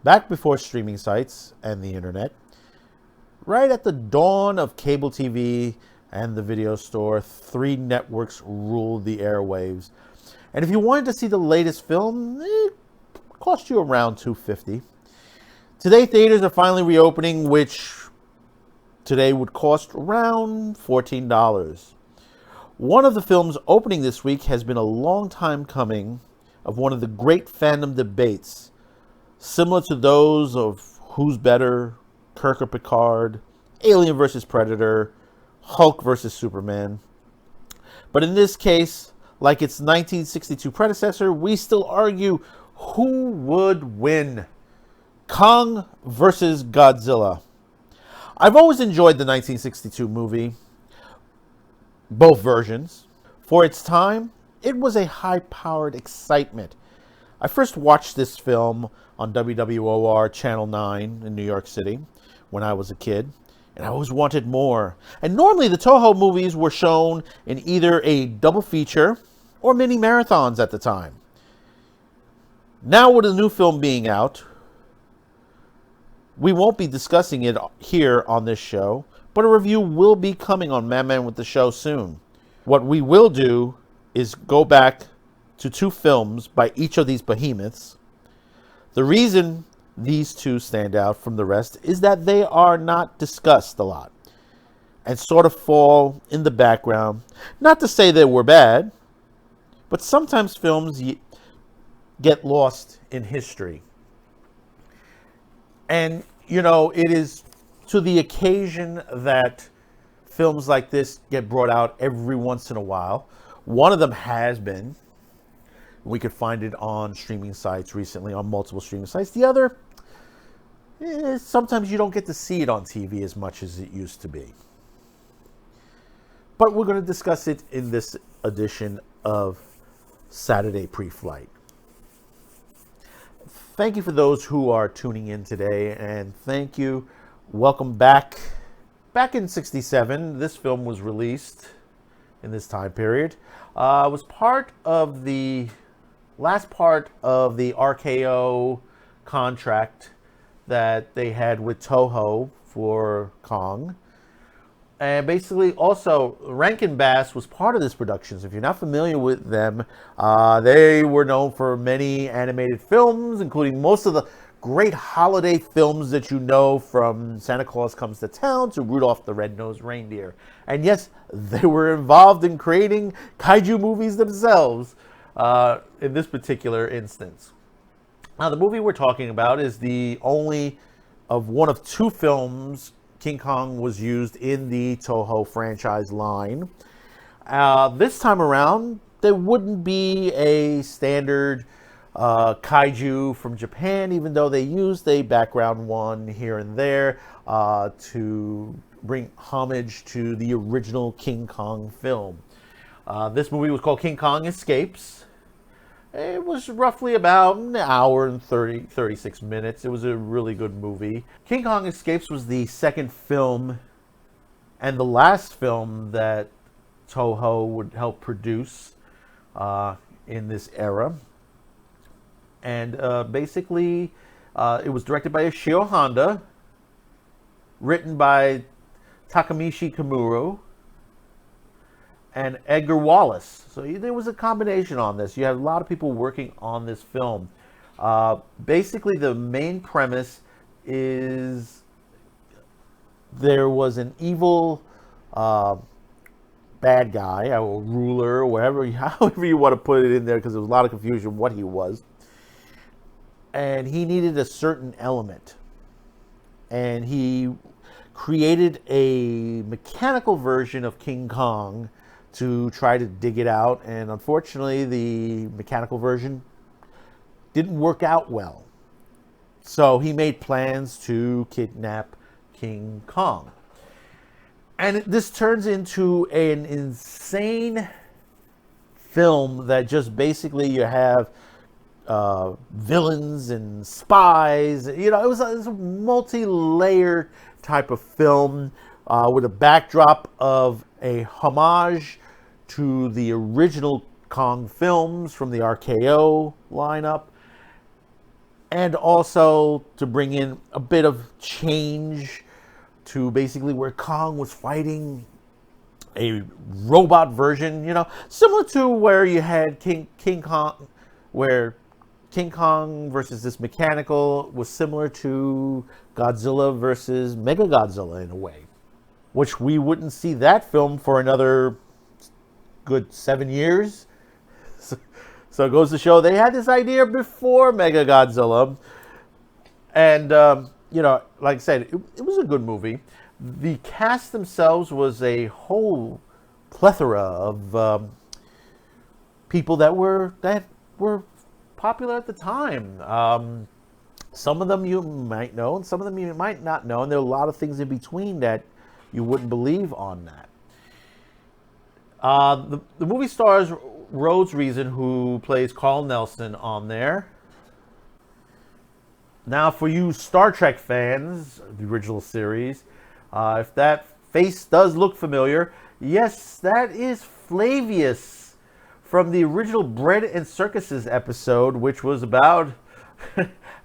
back before streaming sites and the internet, right at the dawn of cable TV and the video store, 3 networks ruled the airwaves. And if you wanted to see the latest film, it cost you around $2.50. Today, theaters are finally reopening, which today would cost around $14. One of the films opening this week has been a long time coming of one of the great fandom debates, similar to those of who's better, Kirk or Picard, Alien versus Predator, Hulk versus Superman. But in this case, like its 1962 predecessor, we still argue who would win. Kong versus Godzilla. I've always enjoyed the 1962 movie, both versions. For its time, it was a high-powered excitement. I first watched this film on WWOR Channel 9 in New York City when I was a kid, and I always wanted more. And normally the Toho movies were shown in either a double feature or mini marathons at the time. Now with the new film being out, we won't be discussing it here on this show, but a review will be coming on Man with the Show soon. What we will do is go back to 2 films by each of these behemoths. The reason these 2 stand out from the rest is that they are not discussed a lot and sort of fall in the background. Not to say they were bad, but sometimes films get lost in history. And, you know, it is to the occasion that films like this get brought out every once in a while. One of them has been. We could find it on streaming sites recently, on multiple streaming sites. The other, sometimes you don't get to see it on TV as much as it used to be. But we're going to discuss it in this edition of Saturday Pre-Flight. Thank you for those who are tuning in today, and thank you. Welcome back. Back in '67, this film was released in this time period. It was part of the last part of the RKO contract that they had with Toho for Kong. And basically, also, Rankin Bass was part of this production. So if you're not familiar with them, they were known for many animated films, including most of the great holiday films that you know, from Santa Claus Comes to Town to Rudolph the Red-Nosed Reindeer. And yes, they were involved in creating kaiju movies themselves in this particular instance. Now, the movie we're talking about is the only of one of 2 films King Kong was used in the Toho franchise line. This time around, there wouldn't be a standard kaiju from Japan, even though they used a background one here and there to bring homage to the original King Kong film. This movie was called King Kong Escapes. It was roughly about an hour and 36 minutes. It was a really good movie. King Kong Escapes was the second film and the last film that Toho would help produce in this era. And basically, it was directed by Ishio Honda, written by Takamichi Kimura, and Edgar Wallace. So there was a combination on this. You had a lot of people working on this film. Basically, the main premise is there was an evil bad guy, or ruler, or however you want to put it in there, because there was a lot of confusion what he was. And he needed a certain element. And he created a mechanical version of King Kong to try to dig it out, and unfortunately the mechanical version didn't work out well. So he made plans to kidnap King Kong. And this turns into an insane film that just basically you have villains and spies. You know, it was a multi-layered type of film with a backdrop of a homage to the original Kong films from the RKO lineup. and also to bring in a bit of change to basically where Kong was fighting a robot version, similar to where you had King Kong, where King Kong versus this mechanical was similar to Godzilla versus Mechagodzilla in a way, which we wouldn't see that film for another good 7 years. So it goes to show they had this idea before Mechagodzilla. And, like I said, it was a good movie. The cast themselves was a whole plethora of people that were popular at the time. Some of them you might know, and some of them you might not know. And there are a lot of things in between that you wouldn't believe on that. The movie stars Rhodes Reason, who plays Carl Nelson on there. Now, for you Star Trek fans, the original series, if that face does look familiar, yes, that is Flavius from the original Bread and Circuses episode, which was about,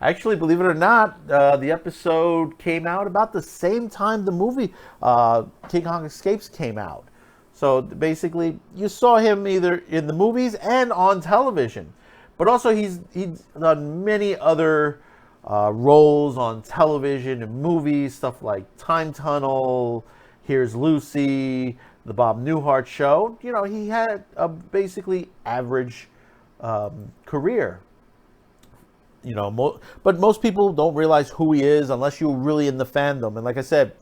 actually, believe it or not, the episode came out about the same time the movie King Kong Escapes came out. So basically, you saw him either in the movies and on television. But also, he's done many other roles on television and movies, stuff like Time Tunnel, Here's Lucy, The Bob Newhart Show. He had a basically average career. But most people don't realize who he is unless you're really in the fandom. And like I said,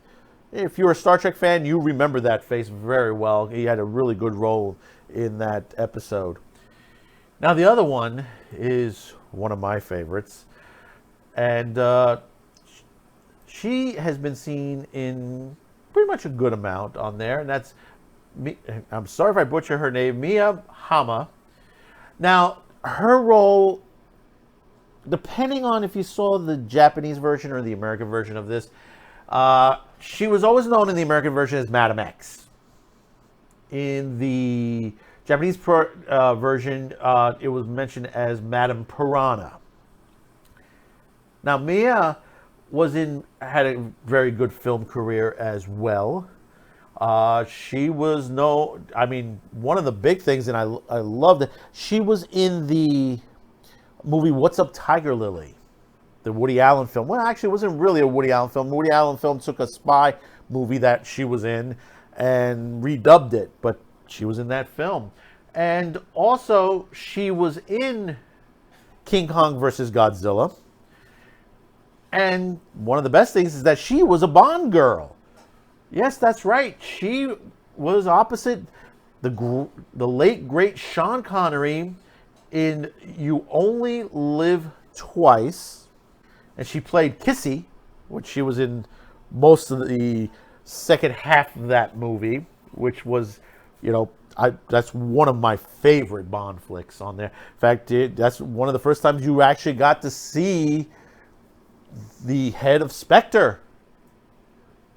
if you're a Star Trek fan, you remember that face very well. He had a really good role in that episode. Now, the other one is one of my favorites. And she has been seen in pretty much a good amount on there. And that's, I'm sorry if I butcher her name, Mia Hama. Now, her role, depending on if you saw the Japanese version or the American version of this, she was always known in the American version as Madam X. In the Japanese version, it was mentioned as Madam Piranha. Now, Mia had a very good film career as well. She was one of the big things, and I loved it. She was in the movie What's Up, Tiger Lily? The Woody Allen film. Well, actually, it wasn't really a Woody Allen film. The Woody Allen film took a spy movie that she was in and redubbed it, but she was in that film. And also, she was in King Kong versus Godzilla. And one of the best things is that she was a Bond girl. Yes, that's right. She was opposite the late, great Sean Connery in You Only Live Twice. And she played Kissy, which she was in most of the second half of that movie, which was, that's one of my favorite Bond flicks on there. In fact, that's one of the first times you actually got to see the head of Spectre,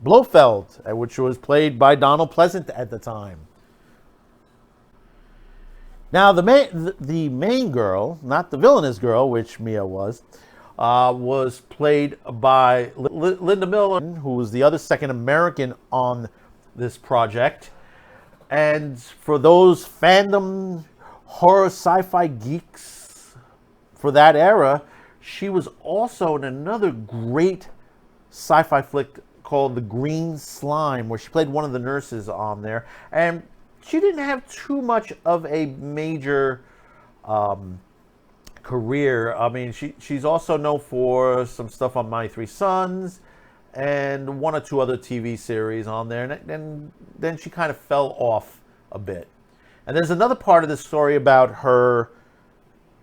Blofeld, which was played by Donald Pleasant at the time. Now, the main girl, not the villainous girl, which Mia was played by Linda Miller, who was the other second American on this project. And for those fandom horror sci-fi geeks for that era, she was also in another great sci-fi flick called The Green Slime, where she played one of the nurses on there. And she didn't have too much of a major career. I mean, she's also known for some stuff on My Three Sons and one or two other TV series on there. And then she kind of fell off a bit. And there's another part of the story about her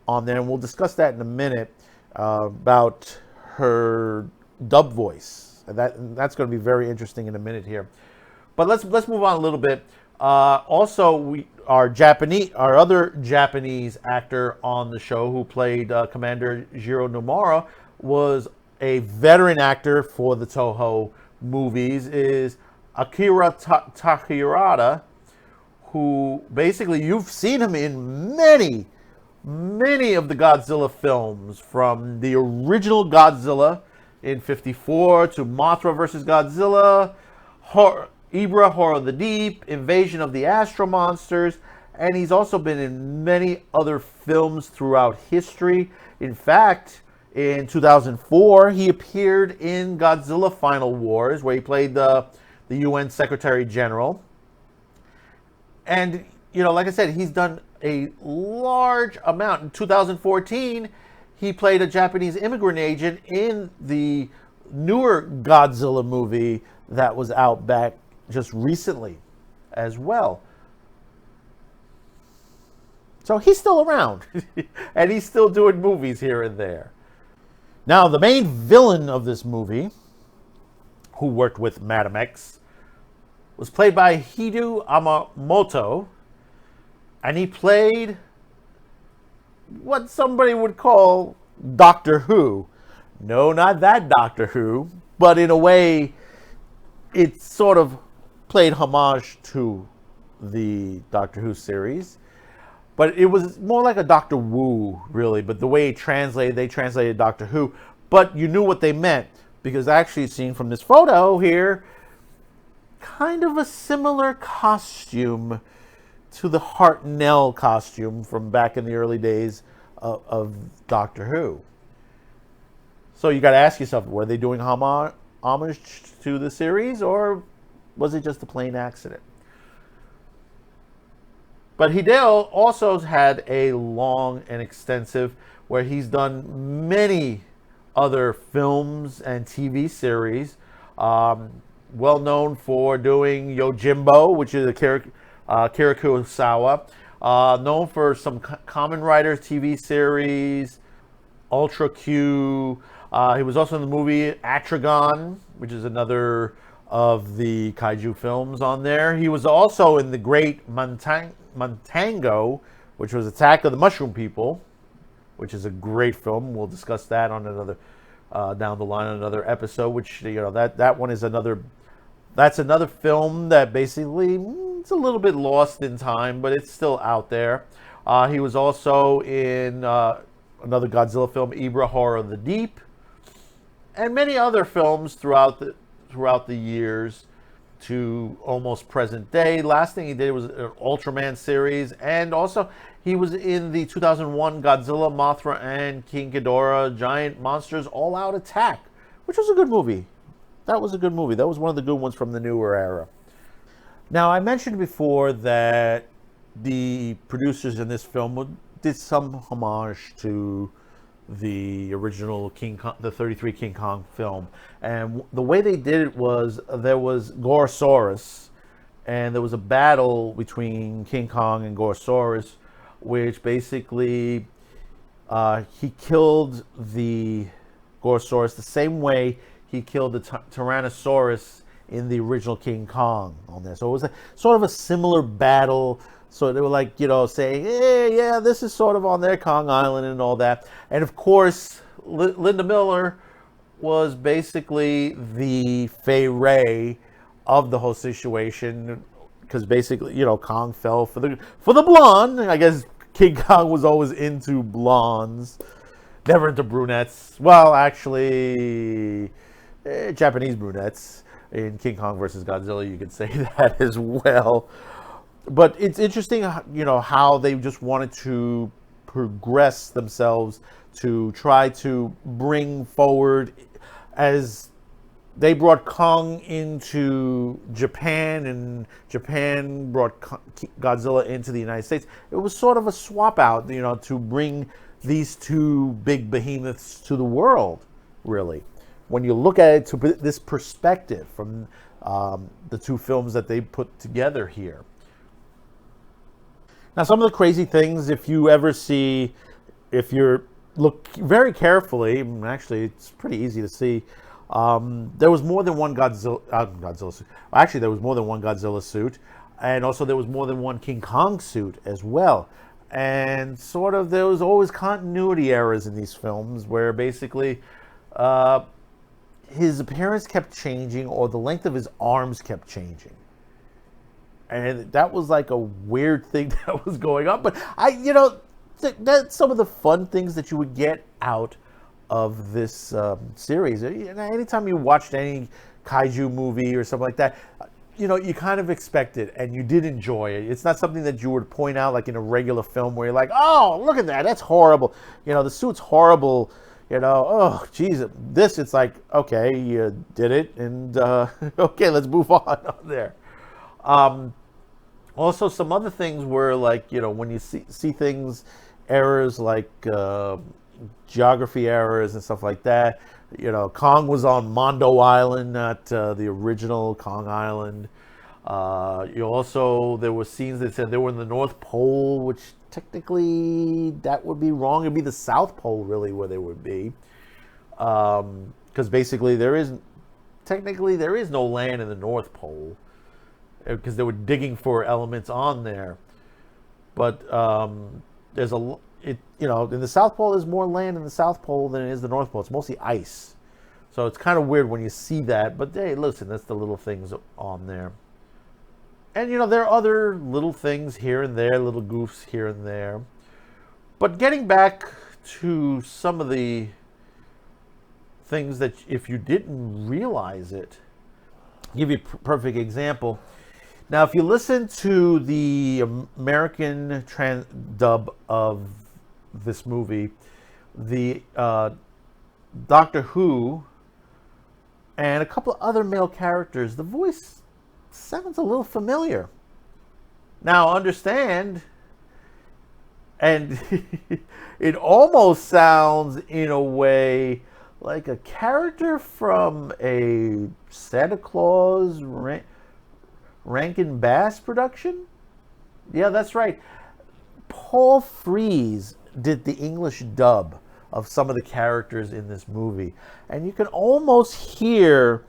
on there, and we'll discuss that in a minute, about her dub voice. And that's going to be very interesting in a minute here. But let's move on a little bit. Also, our other Japanese actor on the show who played Commander Jiro Nomura was a veteran actor for the Toho movies, is Akira Takahata, who basically you've seen him in many many of the Godzilla films, from the original Godzilla in '54 to Mothra versus Godzilla, Ibra, Horror of the Deep, Invasion of the Astro Monsters, and he's also been in many other films throughout history. In fact, in 2004, he appeared in Godzilla Final Wars, where he played the UN Secretary General. And, like I said, he's done a large amount. In 2014, he played a Japanese immigrant agent in the newer Godzilla movie that was out back just recently as well. So he's still around, and he's still doing movies here and there. Now, the main villain of this movie, who worked with Madam X, was played by Hideo Yamamoto, and he played what somebody would call Doctor Who. No, not that Doctor Who, but in a way, it sort of played homage to the Doctor Who series. But it was more like a Doctor Wu, really. But the way they translated Doctor Who. But you knew what they meant, because actually, seen from this photo here, kind of a similar costume to the Hartnell costume from back in the early days of Doctor Who. So you got to ask yourself, were they doing homage to the series, or was it just a plain accident? But Hideo also had a long and extensive, where he's done many other films and TV series. Well known for doing Yojimbo, which is a Kira Kurosawa. Known for some Kamen Rider TV series, Ultra Q. He was also in the movie Atragon, which is another of the kaiju films on there. He was also in the great Montango, which was Attack of the Mushroom People, which is a great film. We'll discuss that on another down the line on another episode. Which that one is another. That's another film that basically it's a little bit lost in time, but it's still out there. He was also in another Godzilla film, Ibra, Horror of the Deep, and many other films throughout the years to almost present day. Last thing he did was an Ultraman series, and also he was in the 2001 Godzilla, Mothra, and King Ghidorah Giant Monsters All Out Attack, which was a good movie. That was a good movie. That was one of the good ones from the newer era. Now, I mentioned before that the producers in this film did some homage to the original King Kong, the 33 King Kong film. And the way they did it was there was Gorosaurus, and there was a battle between King Kong and Gorosaurus, which basically he killed the Gorosaurus the same way he killed the Tyrannosaurus in the original King Kong on there. So it was sort of a similar battle. So they were like, saying, hey, yeah, this is sort of on their Kong Island and all that. And of course, Linda Miller was basically the Fay Ray of the whole situation, because basically, Kong fell for the blonde. I guess King Kong was always into blondes, never into brunettes. Well, actually, Japanese brunettes in King Kong versus Godzilla, you could say that as well. But it's interesting, how they just wanted to progress themselves to try to bring forward, as they brought Kong into Japan and Japan brought Godzilla into the United States. It was sort of a swap out, to bring these two big behemoths to the world, really. When you look at it to this perspective from the two films that they put together here. Now, some of the crazy things, if you look very carefully, actually, it's pretty easy to see. There was more than one Godzilla suit. Actually, there was more than one Godzilla suit, and also there was more than one King Kong suit as well. And sort of there was always continuity errors in these films, where basically his appearance kept changing, or the length of his arms kept changing. And that was like a weird thing that was going on. But that's some of the fun things that you would get out of this series. Anytime you watched any kaiju movie or something like that, you kind of expect it, and you did enjoy it. It's not something that you would point out like in a regular film where you're like, oh, look at that, that's horrible. The suit's horrible. Oh, geez. This, it's like, okay, you did it, and okay, let's move on there. Also, some other things were like, when you see things, errors like geography errors and stuff like that. Kong was on Mondo Island, not the original Kong Island. There were scenes that said they were in the North Pole, which technically that would be wrong. It'd be the South Pole, really, where they would be. Because basically there is no land in the North Pole, because they were digging for elements on there. But there's in the South Pole, there's more land in the South Pole than it is the North Pole. It's mostly ice. So it's kind of weird when you see that. But hey, listen, that's the little things on there. And, there are other little things here and there, little goofs here and there. But getting back to some of the things that if you didn't realize it, I'll give you a perfect example. Now, if you listen to the American dub of this movie, the Doctor Who and a couple of other male characters, the voice sounds a little familiar. Now, understand, and it almost sounds in a way like a character from a Santa Claus Rankin Bass production. Yeah, that's right. Paul Frees did the English dub of some of the characters in this movie, and you can almost hear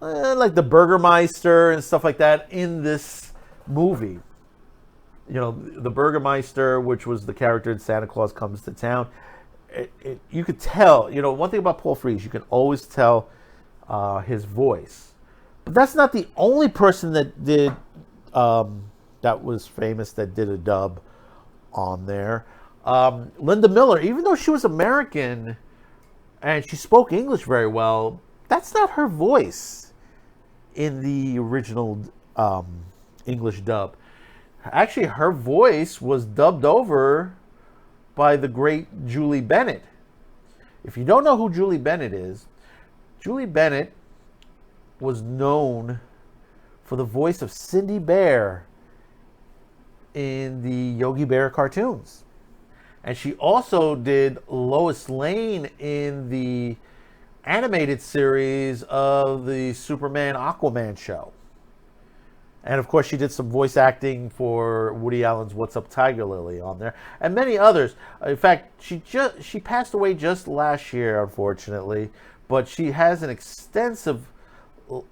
like the Burgermeister and stuff like that in this movie. The Burgermeister, which was the character in Santa Claus Comes to Town. You could tell, one thing about Paul Frees, you can always tell his voice. But that's not the only person that did, that was famous, that did a dub on there. Linda Miller, even though she was American and she spoke English very well, that's not her voice in the original English dub. Actually, her voice was dubbed over by the great Julie Bennett. If you don't know who Julie Bennett is, Julie Bennett was known for the voice of Cindy Bear in the Yogi Bear cartoons. And she also did Lois Lane in the animated series of the Superman Aquaman show. And of course, she did some voice acting for Woody Allen's What's Up, Tiger Lily on there, and many others. In fact, she passed away just last year, unfortunately, but she has an extensive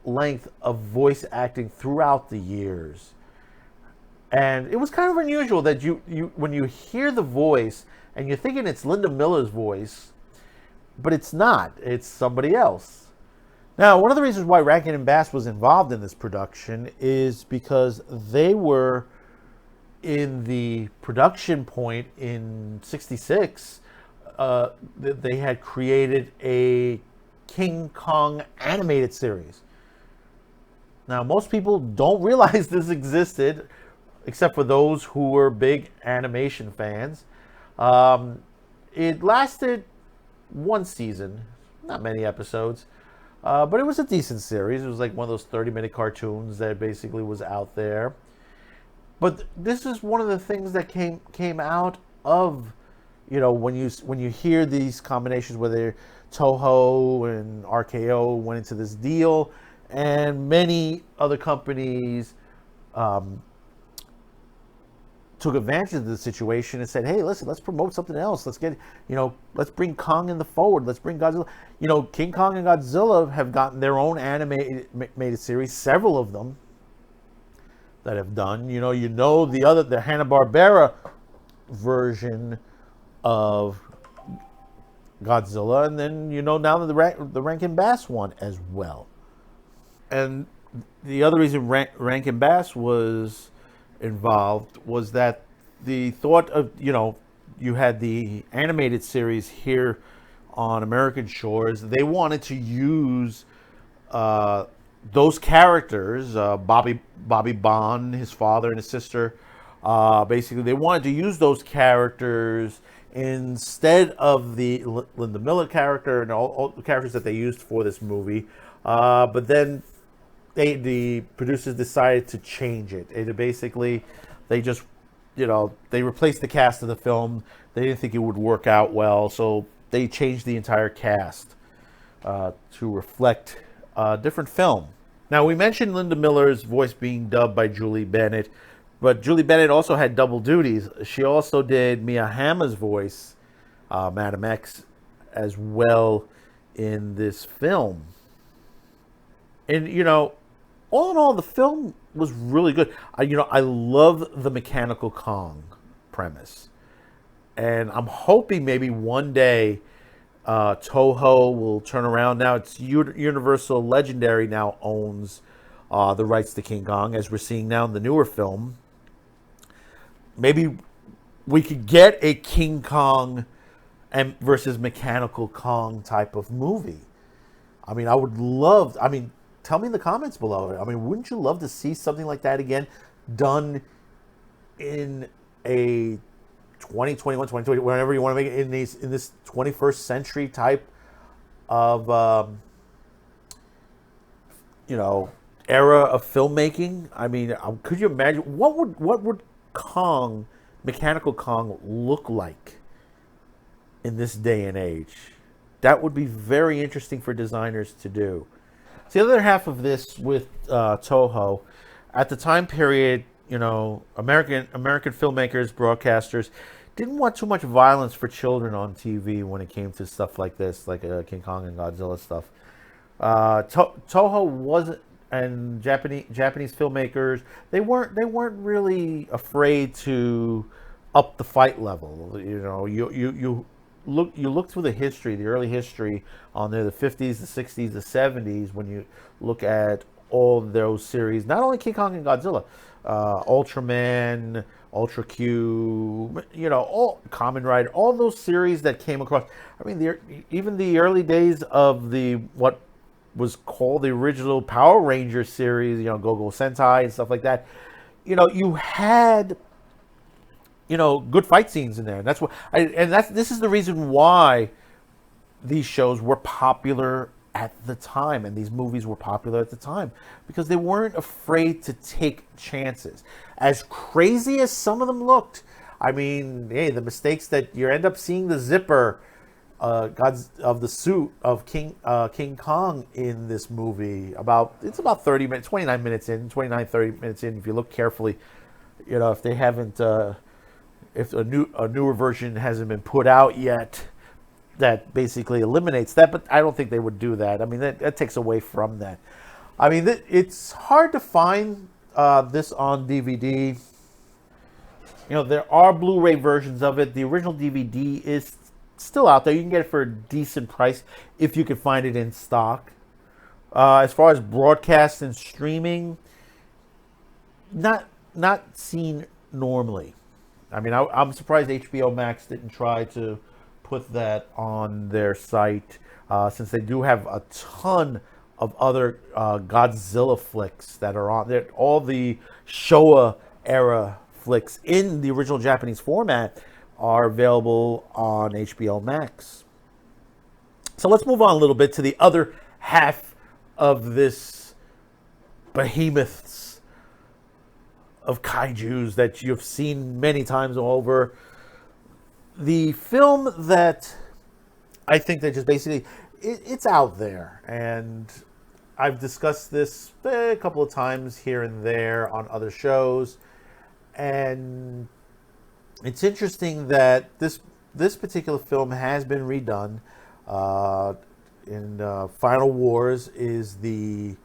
length of voice acting throughout the years. And it was kind of unusual that you when you hear the voice and you're thinking it's Linda Miller's voice, but it's not. It's somebody else. Now, one of the reasons why Rankin and Bass was involved in this production is because they were in the production point in '66. They had created a King Kong animated series. Now, most people don't realize this existed, except for those who were big animation fans. It lasted one season, not many episodes, but it was a decent series. It was like one of those 30-minute cartoons that basically was out there. But this is one of the things that came out of, when you hear these combinations where Toho and RKO went into this deal, and many other companies took advantage of the situation and said, hey, listen, let's promote something else. Let's get, let's bring Kong in the forward. Let's bring Godzilla. King Kong and Godzilla have gotten their own animated series, several of them that have done. The Hanna-Barbera version of Godzilla, and then, now the Rankin Bass one as well. And the other reason Rankin Bass was involved was that the thought of, you had the animated series here on American shores. They wanted to use those characters, Bobby Bond, his father and his sister. Basically, they wanted to use those characters instead of the Linda Miller character and all the characters that they used for this movie. But then the producers decided to change it. They just, they replaced the cast of the film. They didn't think it would work out well, so they changed the entire cast to reflect a different film. Now, we mentioned Linda Miller's voice being dubbed by Julie Bennett, but Julie Bennett also had double duties. She also did Mia Hammer's voice, Madam X, as well in this film. And, all in all, the film was really good. I love the Mechanical Kong premise. And I'm hoping maybe one day Toho will turn around. Now it's Universal Legendary now owns the rights to King Kong, as we're seeing now in the newer film. Maybe we could get a King Kong versus Mechanical Kong type of movie. I mean, tell me in the comments below. I mean, wouldn't you love to see something like that again, done in a 2021, 2020, whenever you want to make it, in this 21st century type of era of filmmaking? I mean, could you imagine what would Mechanical Kong look like in this day and age? That would be very interesting for designers to do. So the other half of this with Toho, at the time period, American filmmakers, broadcasters didn't want too much violence for children on TV when it came to stuff like this, like King Kong and Godzilla stuff. Toho wasn't, and Japanese filmmakers, they weren't really afraid to up the fight level. You look through the early history on there, the 50s, the 60s, the 70s, when you look at all those series, not only King Kong and Godzilla, Ultraman, Ultra Q, all Kamen Rider, all those series that came across. I mean, even the early days of what was called the original Power Ranger series, Go-Go Sentai and stuff like that. You had good fight scenes in there, and this is the reason why these shows were popular at the time, and these movies were popular at the time, because they weren't afraid to take chances. As crazy as some of them looked, I mean, hey, the mistakes that you end up seeing the zipper of the suit of King Kong in this movie, it's about 30 minutes, 29 minutes in, 30 minutes in, if you look carefully, if they haven't, if a newer version hasn't been put out yet, that basically eliminates that, but I don't think they would do that. I mean, that takes away from that. I mean, it's hard to find this on DVD. There are Blu-ray versions of it. The original DVD is still out there. You can get it for a decent price if you can find it in stock. As far as broadcast and streaming, not seen normally. I mean, I'm surprised HBO Max didn't try to put that on their site, since they do have a ton of other Godzilla flicks that are on there. All the Showa era flicks in the original Japanese format are available on HBO Max. So let's move on a little bit to the other half of this behemoths of kaijus that you've seen many times over. The film that I think that just basically, it's out there, and I've discussed this a couple of times here and there on other shows, and it's interesting that this particular film has been redone. Final Wars is the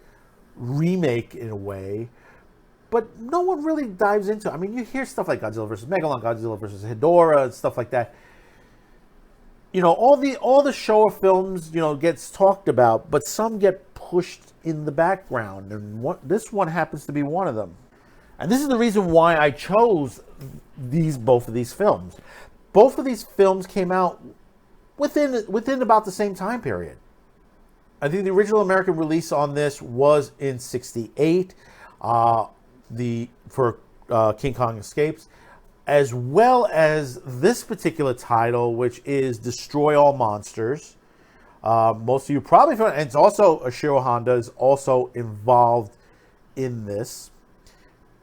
remake in a way, but no one really dives into it. I mean, you hear stuff like Godzilla versus Megalon, Godzilla versus Hedorah, and stuff like that. All the Showa films, gets talked about, but some get pushed in the background, and this one happens to be one of them. And this is the reason why I chose both of these films. both of these films came out within about the same time period. I think the original American release on this was in '68. For King Kong Escapes, as well as this particular title, which is Destroy All Monsters. Most of you probably found, and it's also Ishiro Honda is also involved in this.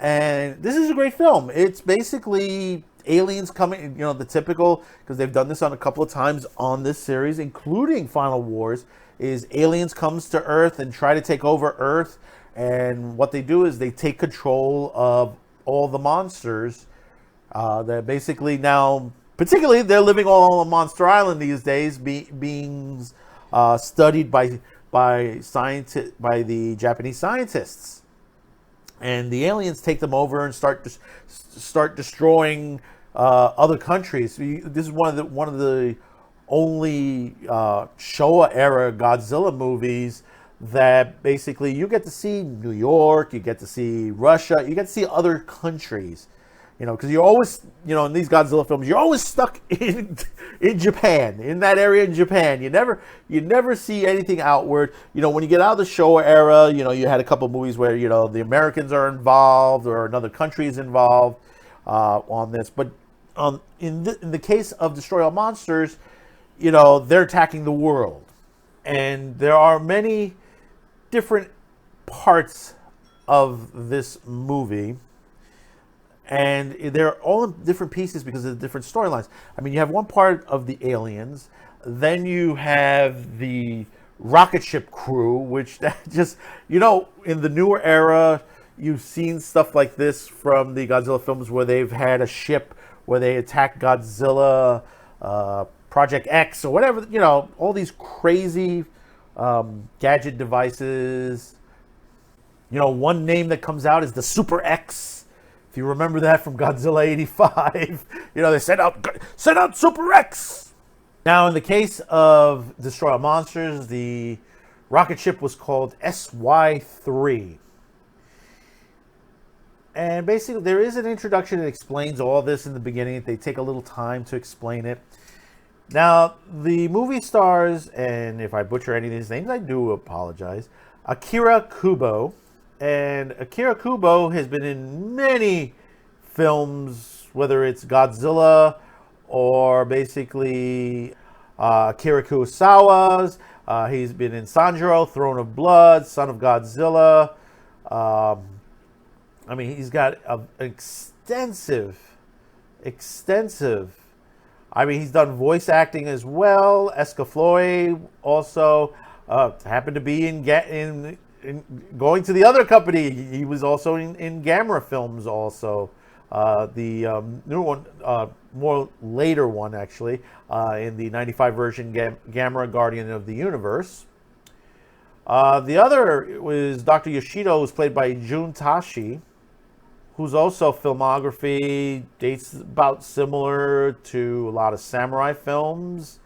And this is a great film. It's basically aliens coming, the typical, because they've done this on a couple of times on this series, including Final Wars, is aliens comes to Earth and try to take over Earth. And what they do is they take control of all the monsters that basically now, particularly they're living all on Monster Island these days, being studied by the Japanese scientists. And the aliens take them over and start destroying other countries. This is one of the only Showa era Godzilla movies that basically you get to see New York, you get to see Russia, you get to see other countries. Because you're always, in these Godzilla films, you're always stuck in Japan, in that area in Japan. You never see anything outward. When you get out of the Showa era, you had a couple of movies where, the Americans are involved or another country is involved on this. But in the case of Destroy All Monsters, they're attacking the world. And there are many different parts of this movie. And they're all in different pieces because of the different storylines. I mean, you have one part of the aliens, then you have the rocket ship crew, which just, in the newer era, you've seen stuff like this from the Godzilla films where they've had a ship where they attack Godzilla, Project X, or whatever, all these crazy gadget devices. One name that comes out is the Super X. If you remember that from Godzilla 85, they sent out Super X. Now, in the case of Destroy All Monsters, the rocket ship was called SY-3. And basically, there is an introduction that explains all this in the beginning. They take a little time to explain it. Now, the movie stars, and if I butcher any of these names, I do apologize, Akira Kubo. And Akira Kubo has been in many films, whether it's Godzilla or basically Akira Kurosawa's. He's been in Sanjuro, Throne of Blood, Son of Godzilla. He's got an extensive. He's done voice acting as well. Escaflowne also happened to be in going to the other company. He was also in Gamera films also. The new one, more later one actually, in the 95 version, Gamera Guardian of the Universe. The other was Dr. Yoshido, who's played by Jun Tashi, who's also filmography dates about similar to a lot of samurai films.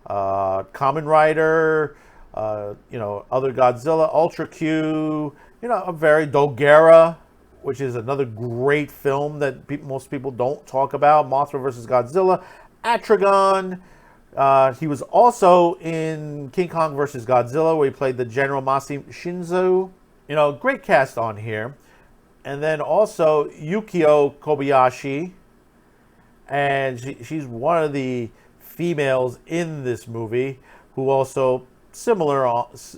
Kamen Rider, other Godzilla, Ultra Q, a very Dogera, which is another great film that most people don't talk about. Mothra vs. Godzilla, Atragon. He was also in King Kong vs. Godzilla, where he played the General Masi Shinzo. Great cast on here. And then also Yukio Kobayashi. And she's one of the females in this movie who also similar,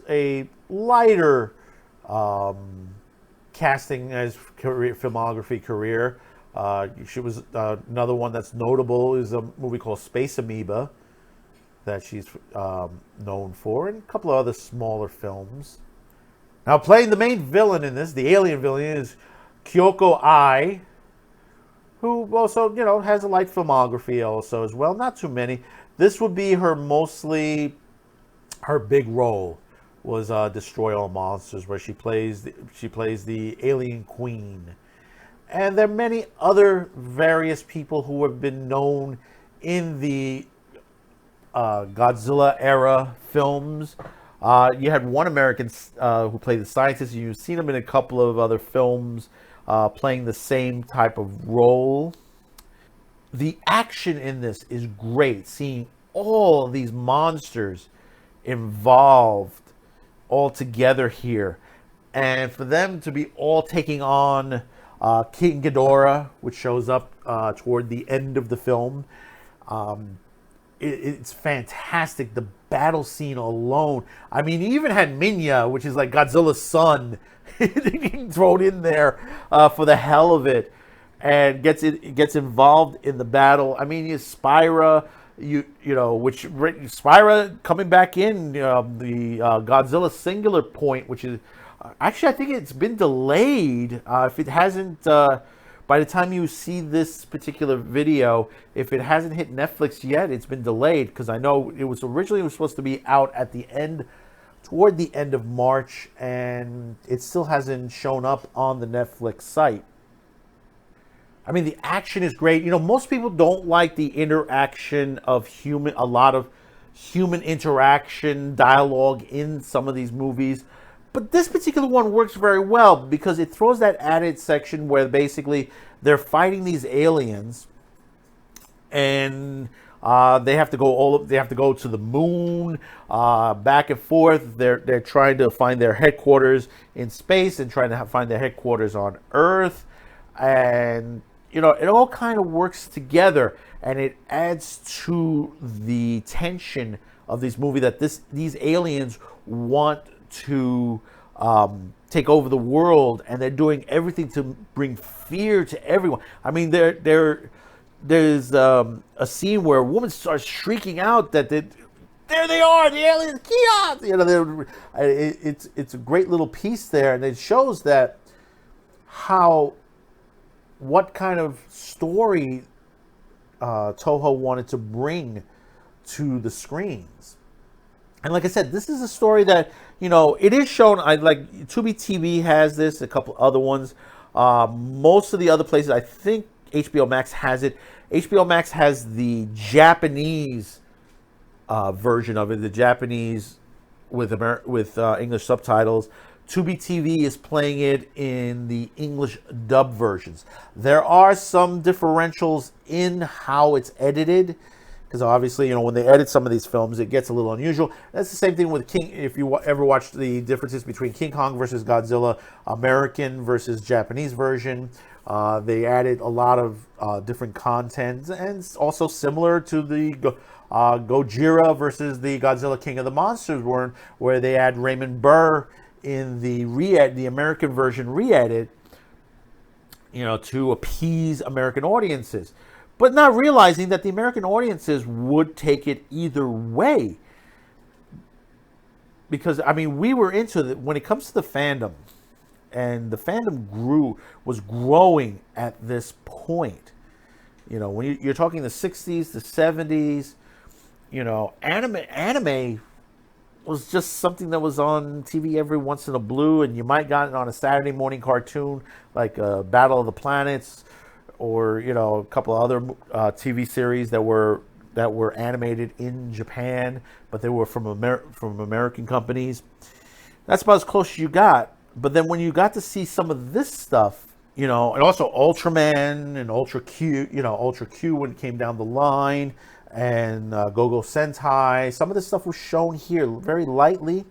a lighter casting as filmography career. She was another one that's notable is a movie called Space Amoeba that she's known for, and a couple of other smaller films. Now, playing the main villain in this, the alien villain, is Kyoko Ai, who also, has a light filmography also as well. Not too many. This would be her big role was Destroy All Monsters, where she plays the alien queen. And there are many other various people who have been known in the Godzilla era films. You had one American who played the scientist. You've seen him in a couple of other films playing the same type of role. the action in this is great. Seeing all these monsters involved all together here, and for them to be all taking on King Ghidorah, which shows up toward the end of the film. It's fantastic. The battle scene alone. I mean, he even had Minya, which is like Godzilla's son, thrown in there for the hell of it, and gets involved in the battle. I mean, you Spyra, which Spyra coming back in the Godzilla Singular Point, which is actually, I think it's been delayed. If it hasn't, by the time you see this particular video, if it hasn't hit Netflix yet, it's been delayed, because I know it was originally supposed to be out at the end, toward the end of March, and it still hasn't shown up on the Netflix site. I mean, the action is great. Most people don't like the interaction of a lot of human interaction, dialogue in some of these movies. But this particular one works very well because it throws that added section where basically they're fighting these aliens, and they have to go to the moon, back and forth. They're trying to find their headquarters in space and trying to find their headquarters on Earth, and it all kind of works together, and it adds to the tension of this movie that these aliens want to take over the world, and they're doing everything to bring fear to everyone. I mean, there's a scene where a woman starts shrieking out that there they are, the aliens, Kios! It's a great little piece there, and it shows that what kind of story Toho wanted to bring to the screens. And like I said, this is a story that, it is shown. Tubi TV has this, a couple other ones. Most of the other places, I think HBO Max has it. HBO Max has the Japanese version of it, the Japanese with English subtitles. Tubi TV is playing it in the English dub versions. There are some differentials in how it's edited, because obviously, when they edit some of these films, it gets a little unusual. That's the same thing with King. If you ever watched the differences between King Kong versus Godzilla, American versus Japanese version, they added a lot of different content, and it's also similar to the Gojira versus the Godzilla King of the Monsters, where they add Raymond Burr in the American version re-edit, to appease American audiences, but not realizing that the American audiences would take it either way. Because, I mean, we were into it when it comes to the fandom, and the fandom was growing at this point. When you're talking the 60s, the 70s, anime was just something that was on TV every once in a blue, and you might got it on a Saturday morning cartoon like Battle of the Planets, or a couple of other TV series that were animated in Japan, but they were from American companies. That's about as close as you got. But then when you got to see some of this stuff, and also Ultraman and Ultra Q, Ultra Q when it came down the line, and Go-Go Sentai. Some of this stuff was shown here very lightly,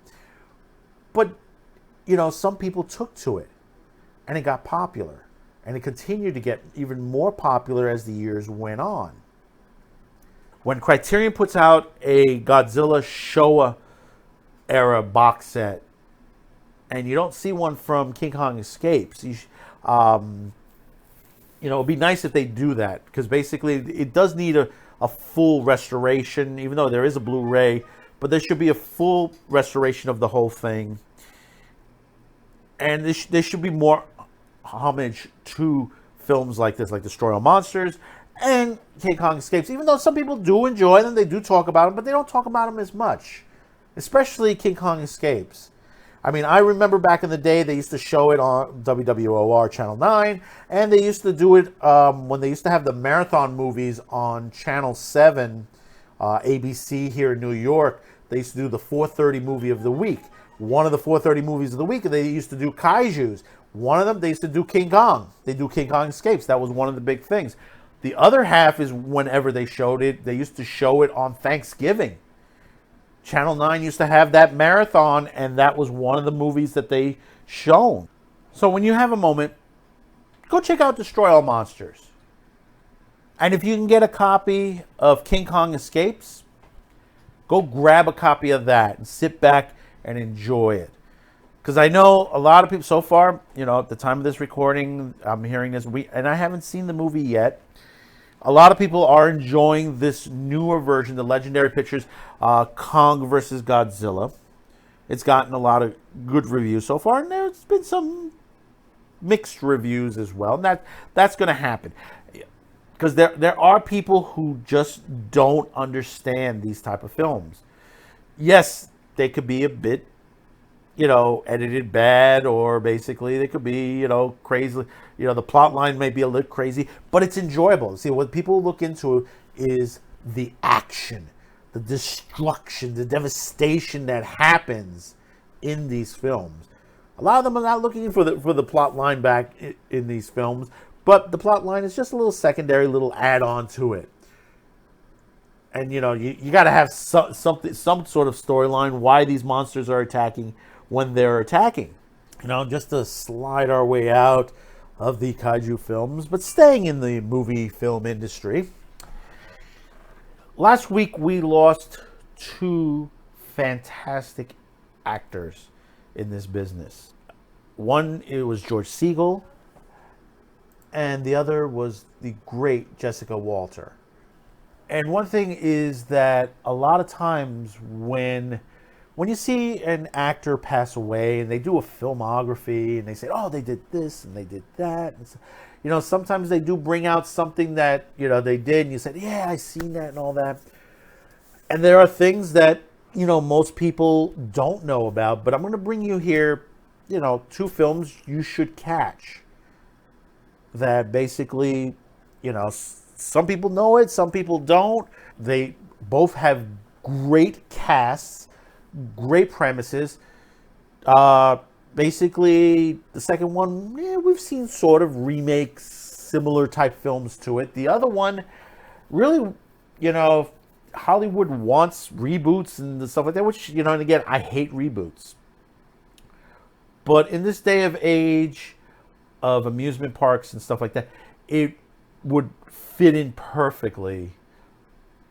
but some people took to it, and it got popular, and it continued to get even more popular as the years went on. When Criterion puts out a Godzilla Showa era box set, and you don't see one from King Kong Escapes, it'd be nice if they do that, because basically it does need a full restoration, even though there is a Blu-ray, but there should be a full restoration of the whole thing. And there should be more homage to films like this, like Destroy All Monsters and King Kong Escapes, even though some people do enjoy them, they do talk about them, but they don't talk about them as much, especially King Kong Escapes. I mean, I remember back in the day, they used to show it on WWOR Channel 9, and they used to do it when they used to have the marathon movies on Channel 7, ABC here in New York. They used to do the 4:30 movie of the week. One of the 4:30 movies of the week, they used to do kaijus. One of them, they used to do King Kong. They do King Kong Escapes. That was one of the big things. The other half is whenever they showed it. They used to show it on Thanksgiving. Channel 9 used to have that marathon, and that was one of the movies that they shown. So when you have a moment, go check out Destroy All Monsters. And if you can get a copy of King Kong Escapes, go grab a copy of that and sit back and enjoy it. Because I know a lot of people so far, at the time of this recording, I'm hearing this, and I haven't seen the movie yet. A lot of people are enjoying this newer version, the Legendary Pictures Kong versus Godzilla. It's gotten a lot of good reviews so far, and there's been some mixed reviews as well. And that's going to happen. Because there are people who just don't understand these type of films. Yes, they could be a bit, edited bad, or basically they could be, crazy. The plot line may be a little crazy, but it's enjoyable. See, what people look into is the action, the destruction, the devastation that happens in these films. A lot of them are not looking for the plot line back in these films, but the plot line is just a little secondary, little add-on to it. And you got to have some sort of storyline why these monsters are attacking when they're attacking. Just to slide our way out of the kaiju films, but staying in the movie film industry. Last week we lost two fantastic actors in this business. One, it was George Segal, and the other was the great Jessica Walter. And one thing is that a lot of times when you see an actor pass away and they do a filmography and they say, oh, they did this and they did that. And sometimes they do bring out something that, they did and you said, yeah, I seen that and all that. And there are things that, most people don't know about, but I'm going to bring you here, two films you should catch that basically, some people know it, some people don't. They both have great casts, great premises. Basically, the second one, we've seen sort of remakes, similar type films to it. The other one, really, Hollywood wants reboots and stuff like that, which, and again, I hate reboots. But in this day of age of amusement parks and stuff like that, it would fit in perfectly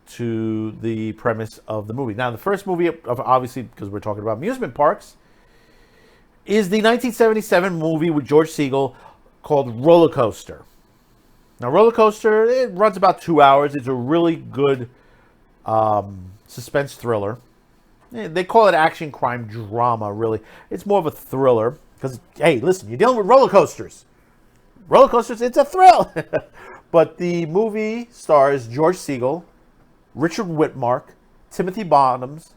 to the premise of the movie. Now, the first movie, obviously, because we're talking about amusement parks, is the 1977 movie with George Segal called Roller Coaster. Now, Roller Coaster, it runs about 2 hours. It's a really good suspense thriller. They call it action crime drama, really. It's more of a thriller because, hey, listen, you're dealing with roller coasters. Roller coasters, it's a thrill. But the movie stars George Segal, Richard Whitmark, Timothy Bottoms,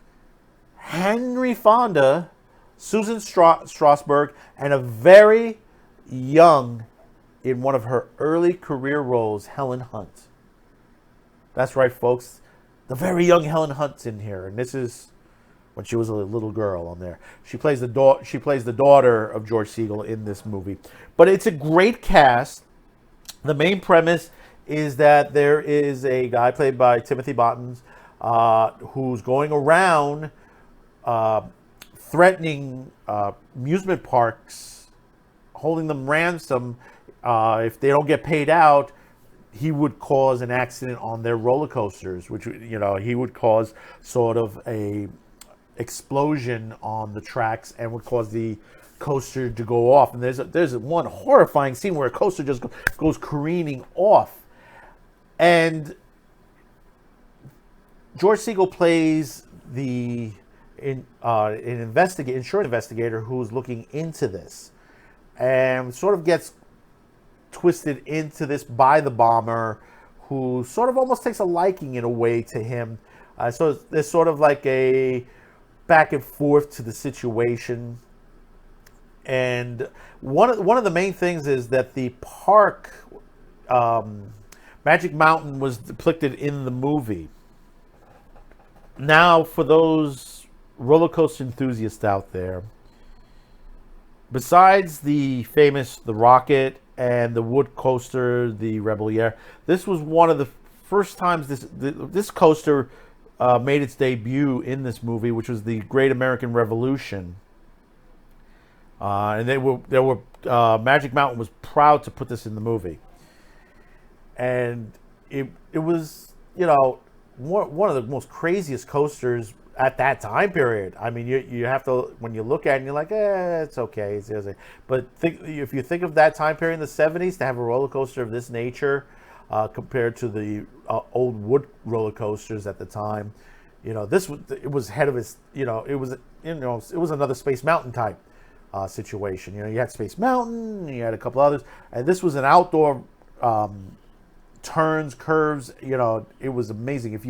Henry Fonda, Susan Strasberg, and a very young, in one of her early career roles, Helen Hunt. That's right, folks. The very young Helen Hunt's in here, and this is when she was a little girl on there. She plays the daughter of George Segal in this movie. But it's a great cast. The main premise is that there is a guy played by Timothy Bottoms who's going around threatening amusement parks, holding them ransom. If they don't get paid out, he would cause an accident on their roller coasters, which, he would cause sort of a explosion on the tracks and would cause the coaster to go off. And there's one horrifying scene where a coaster just goes careening off. And George Segal plays an insurance investigator who's looking into this, and sort of gets twisted into this by the bomber, who sort of almost takes a liking in a way to him. So there's sort of like a back and forth to the situation. And one of the main things is that the park, Magic Mountain, was depicted in the movie. Now, for those roller coaster enthusiasts out there, besides the famous The Rocket and the wood coaster, the Rebelier. This was one of the first times this coaster made its debut in this movie, which was the Great American Revolution. And Magic Mountain was proud to put this in the movie. And it was, one of the most craziest coasters at that time period. I mean, you have to, when you look at it, and you're like, it's okay. But if you think of that time period in the 70s, to have a roller coaster of this nature, compared to the old wood roller coasters at the time, it was ahead of its, it was another Space Mountain type situation. You had Space Mountain, you had a couple others, and this was an outdoor turns, curves. It was amazing. If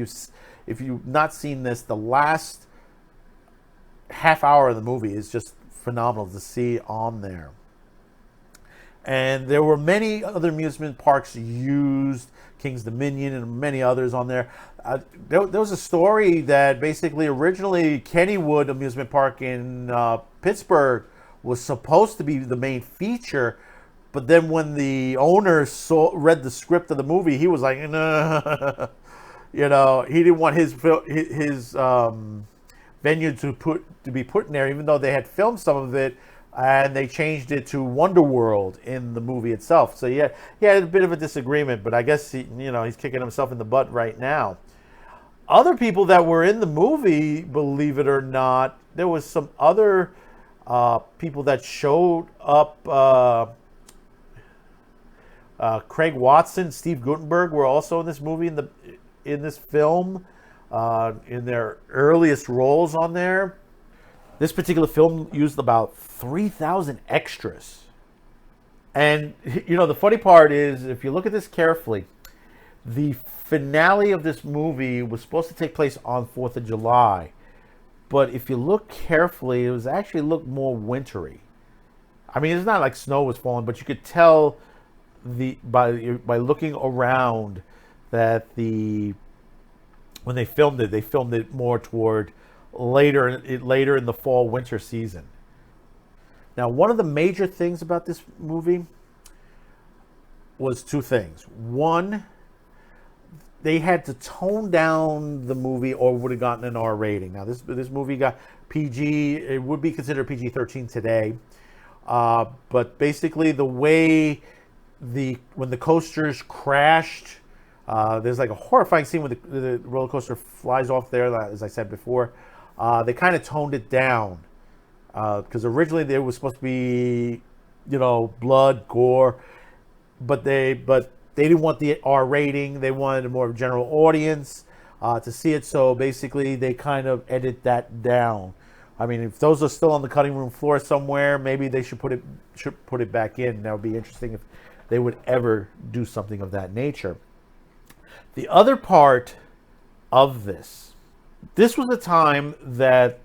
you've not seen this, the last half hour of the movie is just phenomenal to see on there. And there were many other amusement parks used, King's Dominion and many others on there. There was a story that basically originally Kennywood Amusement Park in Pittsburgh was supposed to be the main feature, but then when the owner read the script of the movie, he was like, nah. He didn't want his venue to be put in there, even though they had filmed some of it, and they changed it to Wonder World in the movie itself. So he had a bit of a disagreement, but I guess he's kicking himself in the butt right now. Other people that were in the movie, believe it or not, there was some other people that showed up. Craig Watson, Steve Guttenberg were also in this movie, in this film, in their earliest roles on there. This particular film used about 3,000 extras. And, the funny part is, if you look at this carefully, the finale of this movie was supposed to take place on 4th of July. But if you look carefully, it was actually looked more wintry. I mean, it's not like snow was falling, but you could tell by looking around that when they filmed it more toward later in the fall winter season. Now, one of the major things about this movie was two things. One, they had to tone down the movie or would have gotten an R rating. Now, this movie got PG. It would be considered PG-13 today. But basically, the way when the coasters crashed, there's like a horrifying scene when the roller coaster flies off there, as I said before. They kind of toned it down because originally there was supposed to be, blood, gore, but they didn't want the R rating. They wanted a more general audience to see it. So basically, they kind of edit that down. I mean, if those are still on the cutting room floor somewhere, maybe they should put it back in. That would be interesting if they would ever do something of that nature. The other part of this was a time that,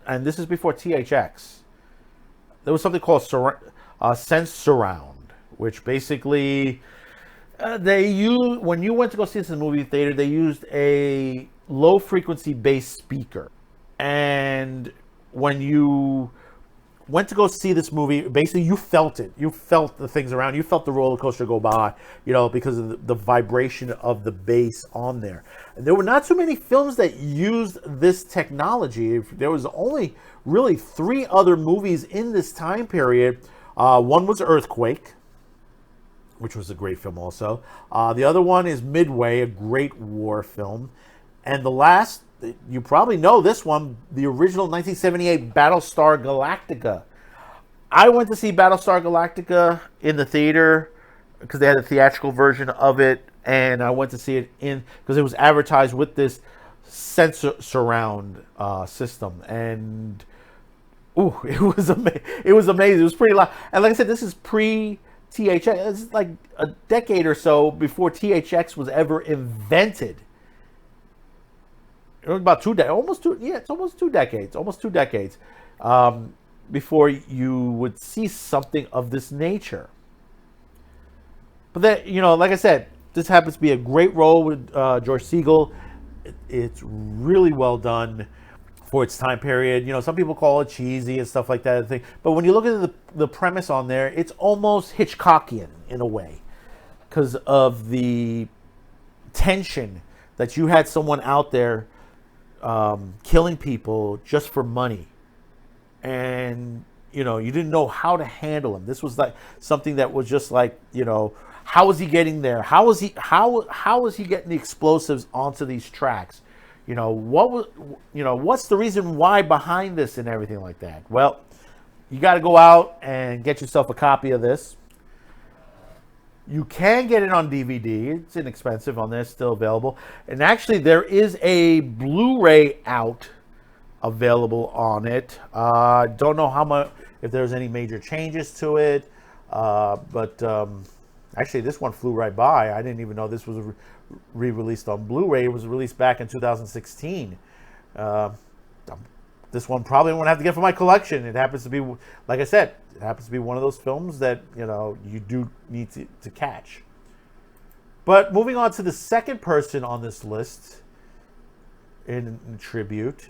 and this is before THX, there was something called Sense Surround, which basically when you went to go see this in the movie theater, they used a low frequency bass speaker. And when you went to go see this movie, basically you felt it. You felt the things around. You felt the roller coaster go by, because of the vibration of the bass on there. And there were not too many films that used this technology. There was only really 3 other movies in this time period. One was Earthquake, which was a great film also. The other one is Midway, a great war film. And the last, you probably know this one, the original 1978 Battlestar Galactica. I went to see Battlestar Galactica in the theater because they had a theatrical version of it, and I went to see it because it was advertised with this sensor surround system, and it was amazing. It was pretty loud, and like I said, this is pre-THX. It's like a decade or so before THX was ever invented. It was about almost 2 decades before you would see something of this nature. But then, like I said, this happens to be a great role with George Segal. It's really well done. for its time period. You know, some people call it cheesy and stuff like that. But when you look at the premise on there, it's almost Hitchcockian in a way because of the tension that you had someone out there killing people just for money. And, you know, you didn't know how to handle him. This was like something that was just like, you know, how was he getting there? How was he getting the explosives onto these tracks? You know, what's the reason why behind this and everything like that? Well, you got to go out and get yourself a copy of this. You can get it on DVD. It's inexpensive on there, still available. And actually, there is a Blu-ray out available on it. Don't know how much, if there's any major changes to it. But actually, this one flew right by. I didn't even know this was re-released on Blu-ray. It was released back in 2016. This one probably won't have to get for my collection. It happens to be, like I said, it happens to be one of those films that, you know, you do need to catch. But moving on to the second person on this list in tribute,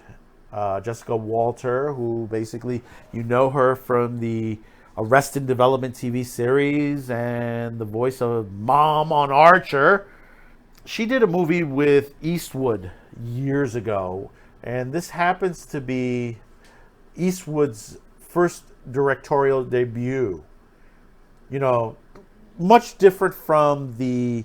Jessica Walter, who basically, you know her from the Arrested Development TV series and the voice of Mom on Archer. She did a movie with Eastwood years ago, and this happens to be Eastwood's first directorial debut. You know, much different from the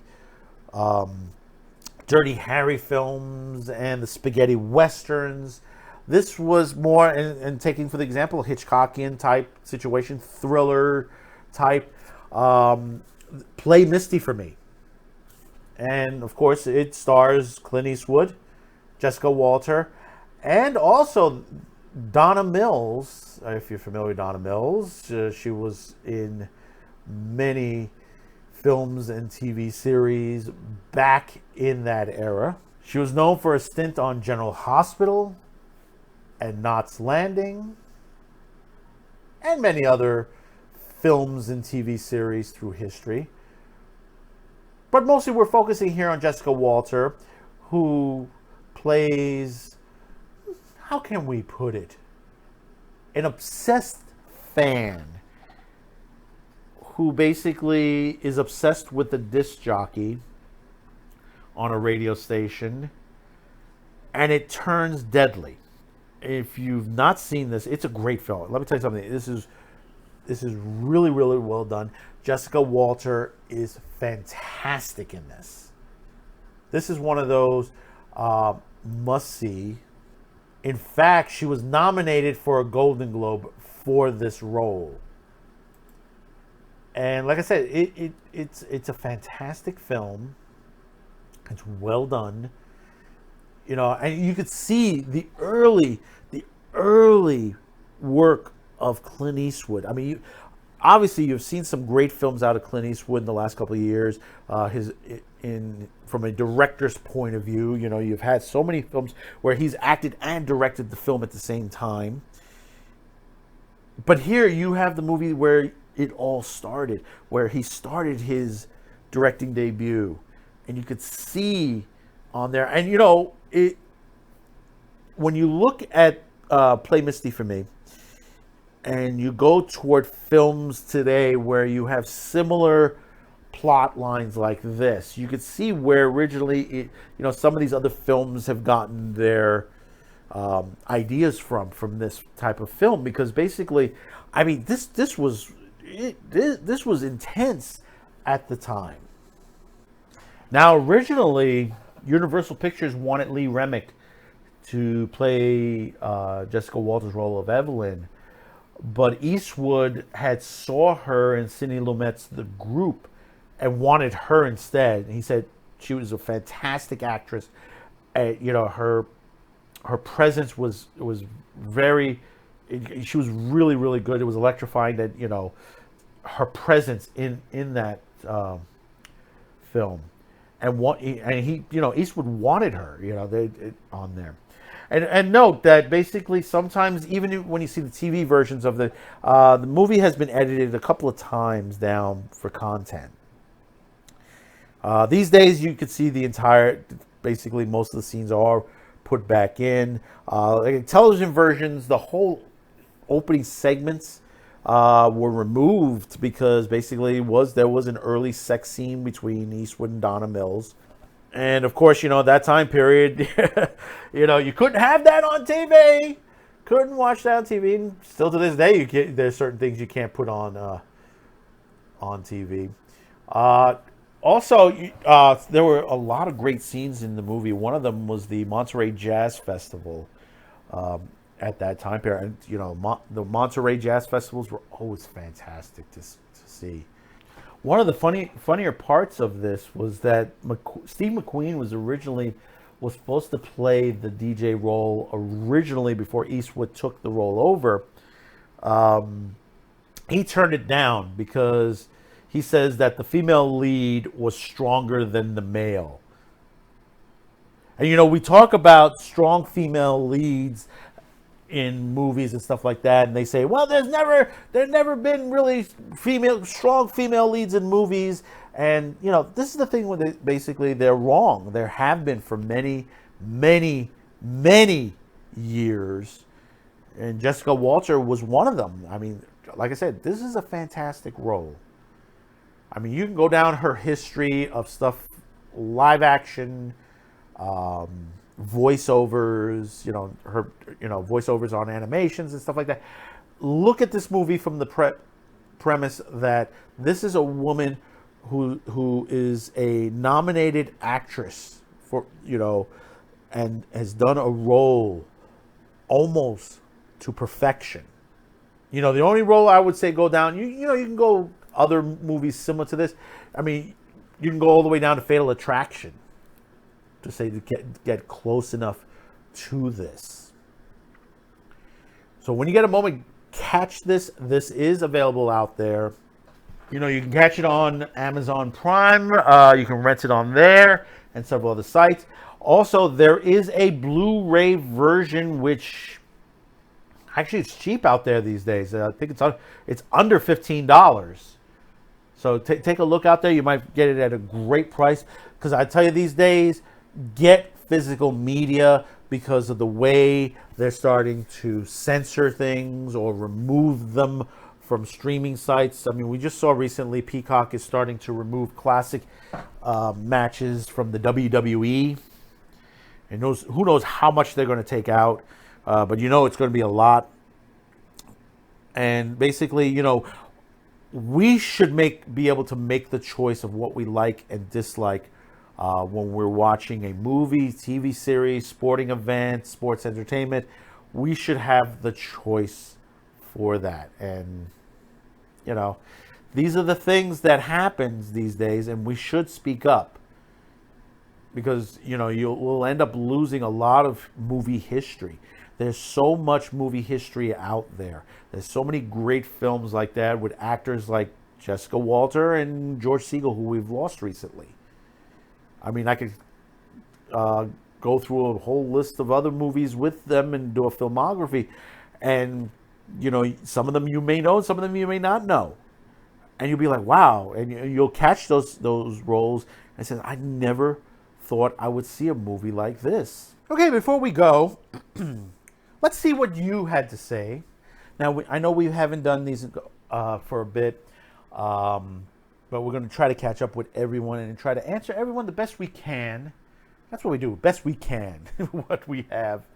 Dirty Harry films and the spaghetti westerns. This was more, and taking for the example, Hitchcockian type situation, thriller type. Play Misty for Me. And of course, it stars Clint Eastwood, Jessica Walter, and also Donna Mills. If you're familiar with Donna Mills, she was in many films and TV series back in that era. She was known for a stint on General Hospital and Knots Landing, and many other films and TV series through history. But mostly we're focusing here on Jessica Walter, who plays, how can we put it, an obsessed fan who basically is obsessed with the disc jockey on a radio station, and it turns deadly. If you've not seen this, it's a great film. Let me tell you something. This is really, really well done. Jessica Walter is fantastic in this. This is one of those must-see. In fact, she was nominated for a Golden Globe for this role. And like I said, it's a fantastic film. It's well done. You know, and you could see the early work of Clint Eastwood. I mean, obviously you've seen some great films out of Clint Eastwood in the last couple of years. From a director's point of view, you know, you've had so many films where he's acted and directed the film at the same time. But here you have the movie where it all started, where he started his directing debut, and you could see on there, and you know, when you look at Play Misty for Me, and you go toward films today where you have similar plot lines like this, you could see where originally, some of these other films have gotten their ideas from this type of film, because basically, I mean, this was intense at the time. Now, originally, Universal Pictures wanted Lee Remick to play Jessica Walter's role of Evelyn, but Eastwood had saw her in Sidney Lumet's The Group and wanted her instead. And he said she was a fantastic actress. Her presence was very. She was really, really good. It was electrifying that her presence in that film. And Eastwood wanted her, on there. And note that basically sometimes, even when you see the TV versions of the movie has been edited a couple of times down for content. These days you could see basically most of the scenes are put back in. Like television versions, the whole opening segments were removed because basically there was an early sex scene between Eastwood and Donna Mills. And of course, that time period, you couldn't have that on TV. Couldn't watch that on TV. And still to this day, there's certain things you can't put on TV. Also, there were a lot of great scenes in the movie. One of them was the Monterey Jazz Festival at that time period. And, the Monterey Jazz Festivals were always fantastic to see. One of the funnier parts of this was that Steve McQueen was supposed to play the DJ role originally before Eastwood took the role over. He turned it down because he says that the female lead was stronger than the male. And we talk about strong female leads in movies and stuff like that, and they say, well, there's never been really strong female leads in movies. And this is the thing where they're wrong. There have been for many, many, many years, and Jessica Walter was one of them. I mean, like I said, this is a fantastic role. I mean, you can go down her history of stuff, live action, voiceovers, her, voiceovers on animations and stuff like that. Look at this movie from the premise that this is a woman who is a nominated actress for, and has done a role almost to perfection. The only role I would say go down, you can go other movies similar to this. I mean, you can go all the way down to Fatal Attraction to say to get close enough to this. So when you get a moment, catch this. This is available out there. You can catch it on Amazon Prime. You can rent it on there and several other sites. Also, there is a Blu-ray version, which actually it's cheap out there these days. I think it's under $15. So take a look out there. You might get it at a great price. Because I tell you, these days, get physical media because of the way they're starting to censor things or remove them from streaming sites. I mean, we just saw recently Peacock is starting to remove classic matches from the WWE. And who knows how much they're going to take out. But it's going to be a lot. And basically, we should be able to make the choice of what we like and dislike when we're watching a movie, TV series, sporting event, sports entertainment. We should have the choice for that. And, these are the things that happens these days, and we should speak up. Because, we'll end up losing a lot of movie history. There's so much movie history out there. There's so many great films like that with actors like Jessica Walter and George Segal, who we've lost recently. I mean, I could go through a whole list of other movies with them and do a filmography. And, some of them you may know, some of them you may not know. And you'll be like, wow. And you'll catch those roles and say, I never thought I would see a movie like this. Okay, before we go, let's see what you had to say. Now, I know we haven't done these for a bit, but we're going to try to catch up with everyone and try to answer everyone the best we can. That's what we do, best we can, what we have.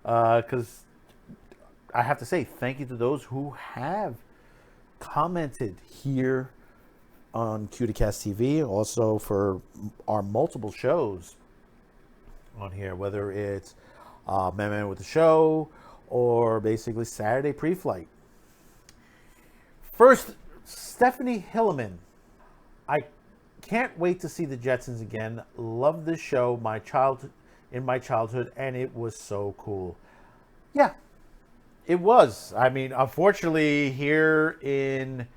Because I have to say thank you to those who have commented here on Cuticast TV, also for our multiple shows on here, whether it's Man with the Show or basically Saturday Pre-Flight. First, Stephanie Hilleman. I can't wait to see the Jetsons again. Love this show, in my childhood, and it was so cool. Yeah, it was. I mean, unfortunately, here in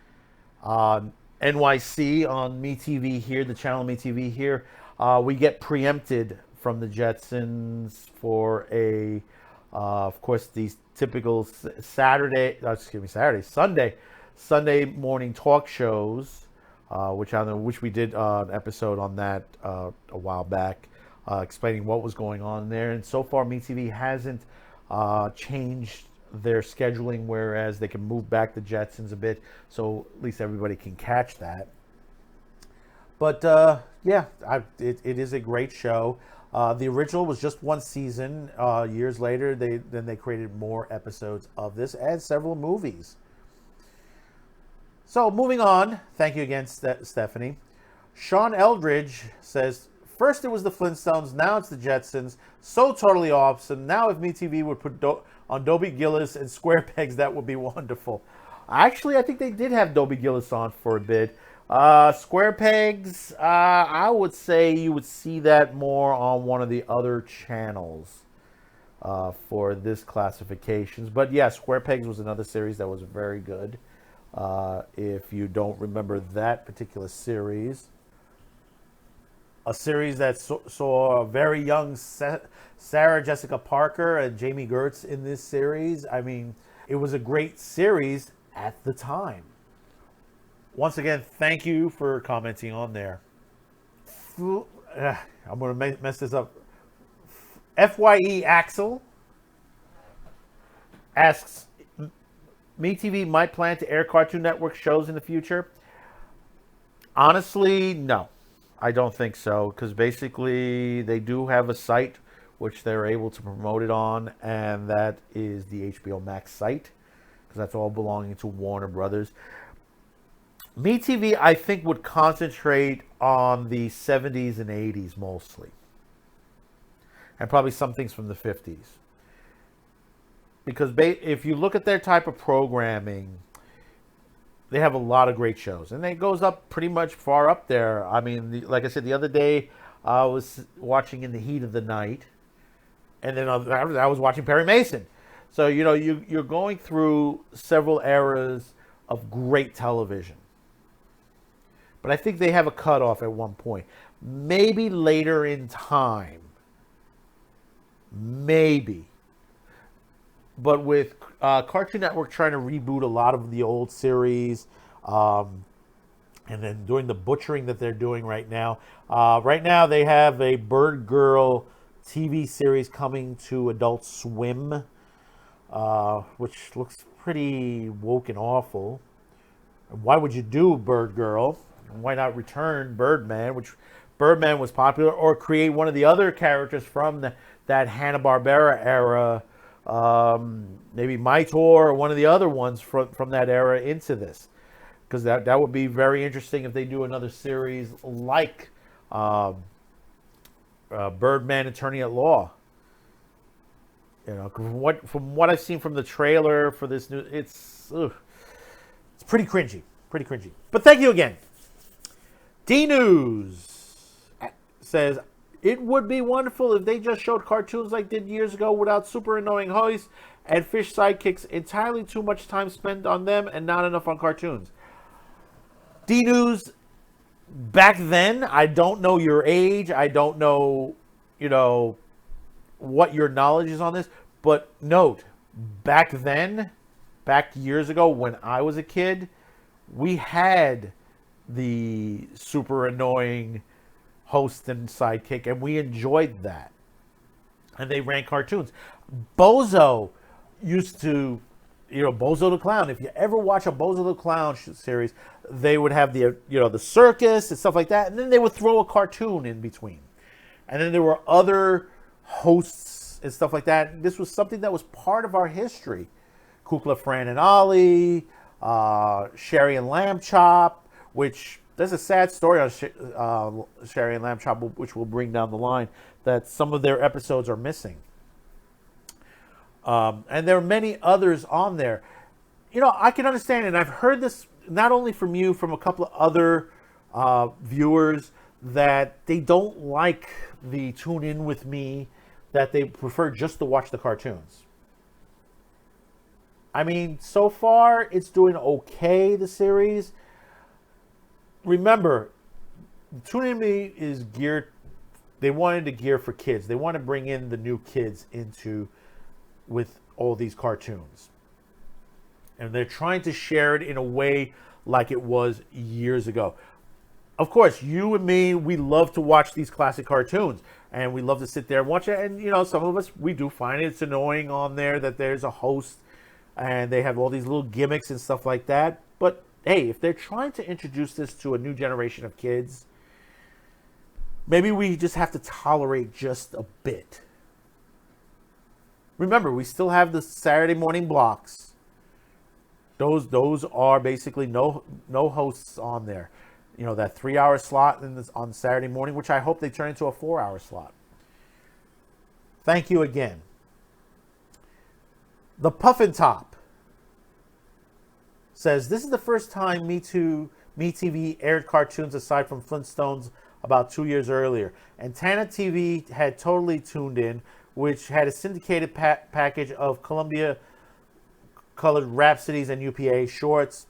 NYC on metv here, the channel metv here, we get preempted from the Jetsons for of course, these typical Sunday morning talk shows, which we did an episode on that a while back. explaining what was going on there. And so far, MeTV hasn't changed their scheduling, whereas they can move back the Jetsons a bit, so at least everybody can catch that. But yeah, it is a great show. The original was just one season. Years later, they created more episodes of this and several movies. So moving on, thank you again, Stephanie. Sean Eldridge says, first it was the Flintstones, now it's the Jetsons. So totally awesome. Now if MeTV would put on Dobie Gillis and Square Pegs, that would be wonderful. Actually, I think they did have Dobie Gillis on for a bit. Square Pegs, I would say you would see that more on one of the other channels for this classifications. But yeah, Square Pegs was another series that was very good. If you don't remember that particular series. A series that saw a very young Sarah Jessica Parker and Jamie Gertz in this series. I mean, it was a great series at the time. Once again, thank you for commenting on there. I'm going to mess this up. FYE Axel asks, MeTV might plan to air Cartoon Network shows in the future? Honestly, no. I don't think so, because basically they do have a site which they're able to promote it on, and that is the HBO Max site, because that's all belonging to Warner Brothers. MeTV, I think, would concentrate on the 70s and 80s mostly, and probably some things from the 50s. Because if you look at their type of programming, they have a lot of great shows, and it goes up pretty much far up there. I mean, like I said, the other day I was watching In the Heat of the Night, and then I was watching Perry Mason. So, you know, you're going through several eras of great television. But I think they have a cutoff at one point. Maybe later in time. Maybe. But with Cartoon Network trying to reboot a lot of the old series, and then doing the butchering that they're doing right now. Right now they have a Bird Girl TV series coming to Adult Swim, which looks pretty woke and awful. Why would you do Bird Girl? Why not return Birdman, which Birdman was popular, or create one of the other characters from that Hanna-Barbera era, maybe Mitor or one of the other ones from that era into this, because that would be very interesting if they do another series like Birdman Attorney at Law. You know, from what I've seen from the trailer for this new, it's pretty cringy, But thank you again. D News says, it would be wonderful if they just showed cartoons like they did years ago without super annoying hosts and fish sidekicks. Entirely too much time spent on them and not enough on cartoons. D News, back then, I don't know your age. I don't know, what your knowledge is on this. But note, back then, back years ago when I was a kid, we had the super annoying host and sidekick, and we enjoyed that. And they ran cartoons. Bozo used to, Bozo the Clown. If you ever watch a Bozo the Clown series, they would have the circus and stuff like that, and then they would throw a cartoon in between. And then there were other hosts and stuff like that. This was something that was part of our history. Kukla, Fran, and Ollie, Sherry and Lamb Chop, which there's a sad story on Sherry and Lamb Chop, which we'll bring down the line, that some of their episodes are missing. And there are many others on there. I can understand, and I've heard this not only from you, from a couple of other viewers, that they don't like the Tune In With Me, that they prefer just to watch the cartoons. I mean, so far, it's doing okay, the series. Remember, Tune In Me is geared, they wanted to gear for kids. They want to bring in the new kids with all these cartoons. And they're trying to share it in a way like it was years ago. of course, you and me, we love to watch these classic cartoons, and we love to sit there and watch it. And some of us, we do find it's annoying on there that there's a host and they have all these little gimmicks and stuff like that. But hey, if they're trying to introduce this to a new generation of kids, maybe we just have to tolerate just a bit. Remember, we still have the Saturday morning blocks. Those are basically no hosts on there. That 3-hour slot on Saturday morning, which I hope they turn into a 4-hour slot. Thank you again. The Puffin Top says, this is the first time metv aired cartoons aside from Flintstones about 2 years earlier. Antenna TV had totally tuned in, which had a syndicated package of Columbia colored Rhapsodies and UPA shorts.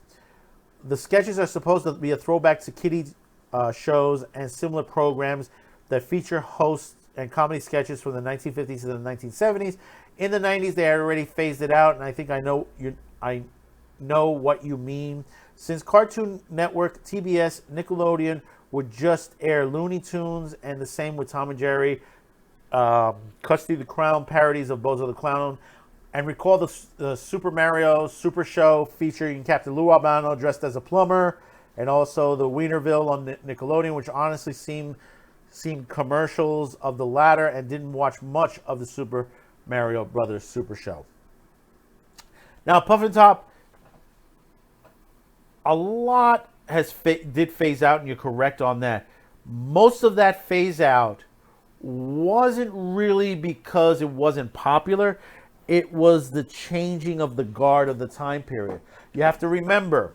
The sketches are supposed to be a throwback to kiddie shows and similar programs that feature hosts and comedy sketches from the 1950s to the 1970s. In the 90s, they had already phased it out, and I think I know what you mean. Since Cartoon Network, TBS, Nickelodeon would just air Looney Tunes, and the same with Tom and Jerry, Krusty the Clown parodies of Bozo the Clown. And recall the Super Mario Super Show featuring Captain Lou Albano dressed as a plumber, and also the Wienerville on Nickelodeon, which honestly seemed commercials of the latter, and didn't watch much of the Super Mario Brothers Super Show. Now, Puffin Top, a lot did phase out, and you're correct on that. Most of that phase out wasn't really because it wasn't popular. It was the changing of the guard of the time period. You have to remember,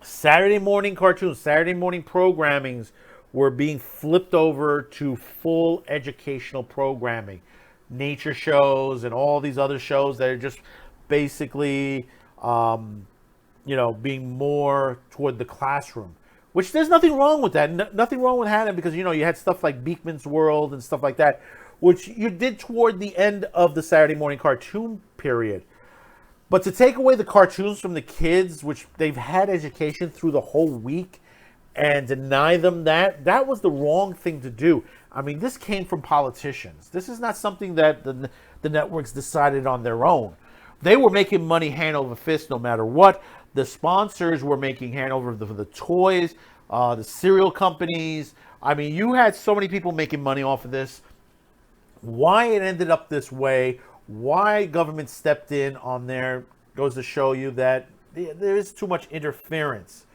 Saturday morning cartoons, Saturday morning programmings were being flipped over to full educational programming. Nature shows and all these other shows that are just basically, being more toward the classroom. Which there's nothing wrong with that. Nothing wrong with having it, because, you had stuff like Beakman's World and stuff like that, which you did toward the end of the Saturday morning cartoon period. But to take away the cartoons from the kids, which they've had education through the whole week, and deny them that was the wrong thing to do. I mean, this came from politicians. This is not something that the networks decided on their own. They were making money hand over fist no matter what. The sponsors were making hand over the toys, the cereal companies. I mean, you had so many people making money off of this. Why it ended up this way, why government stepped in on there, goes to show you that there is too much interference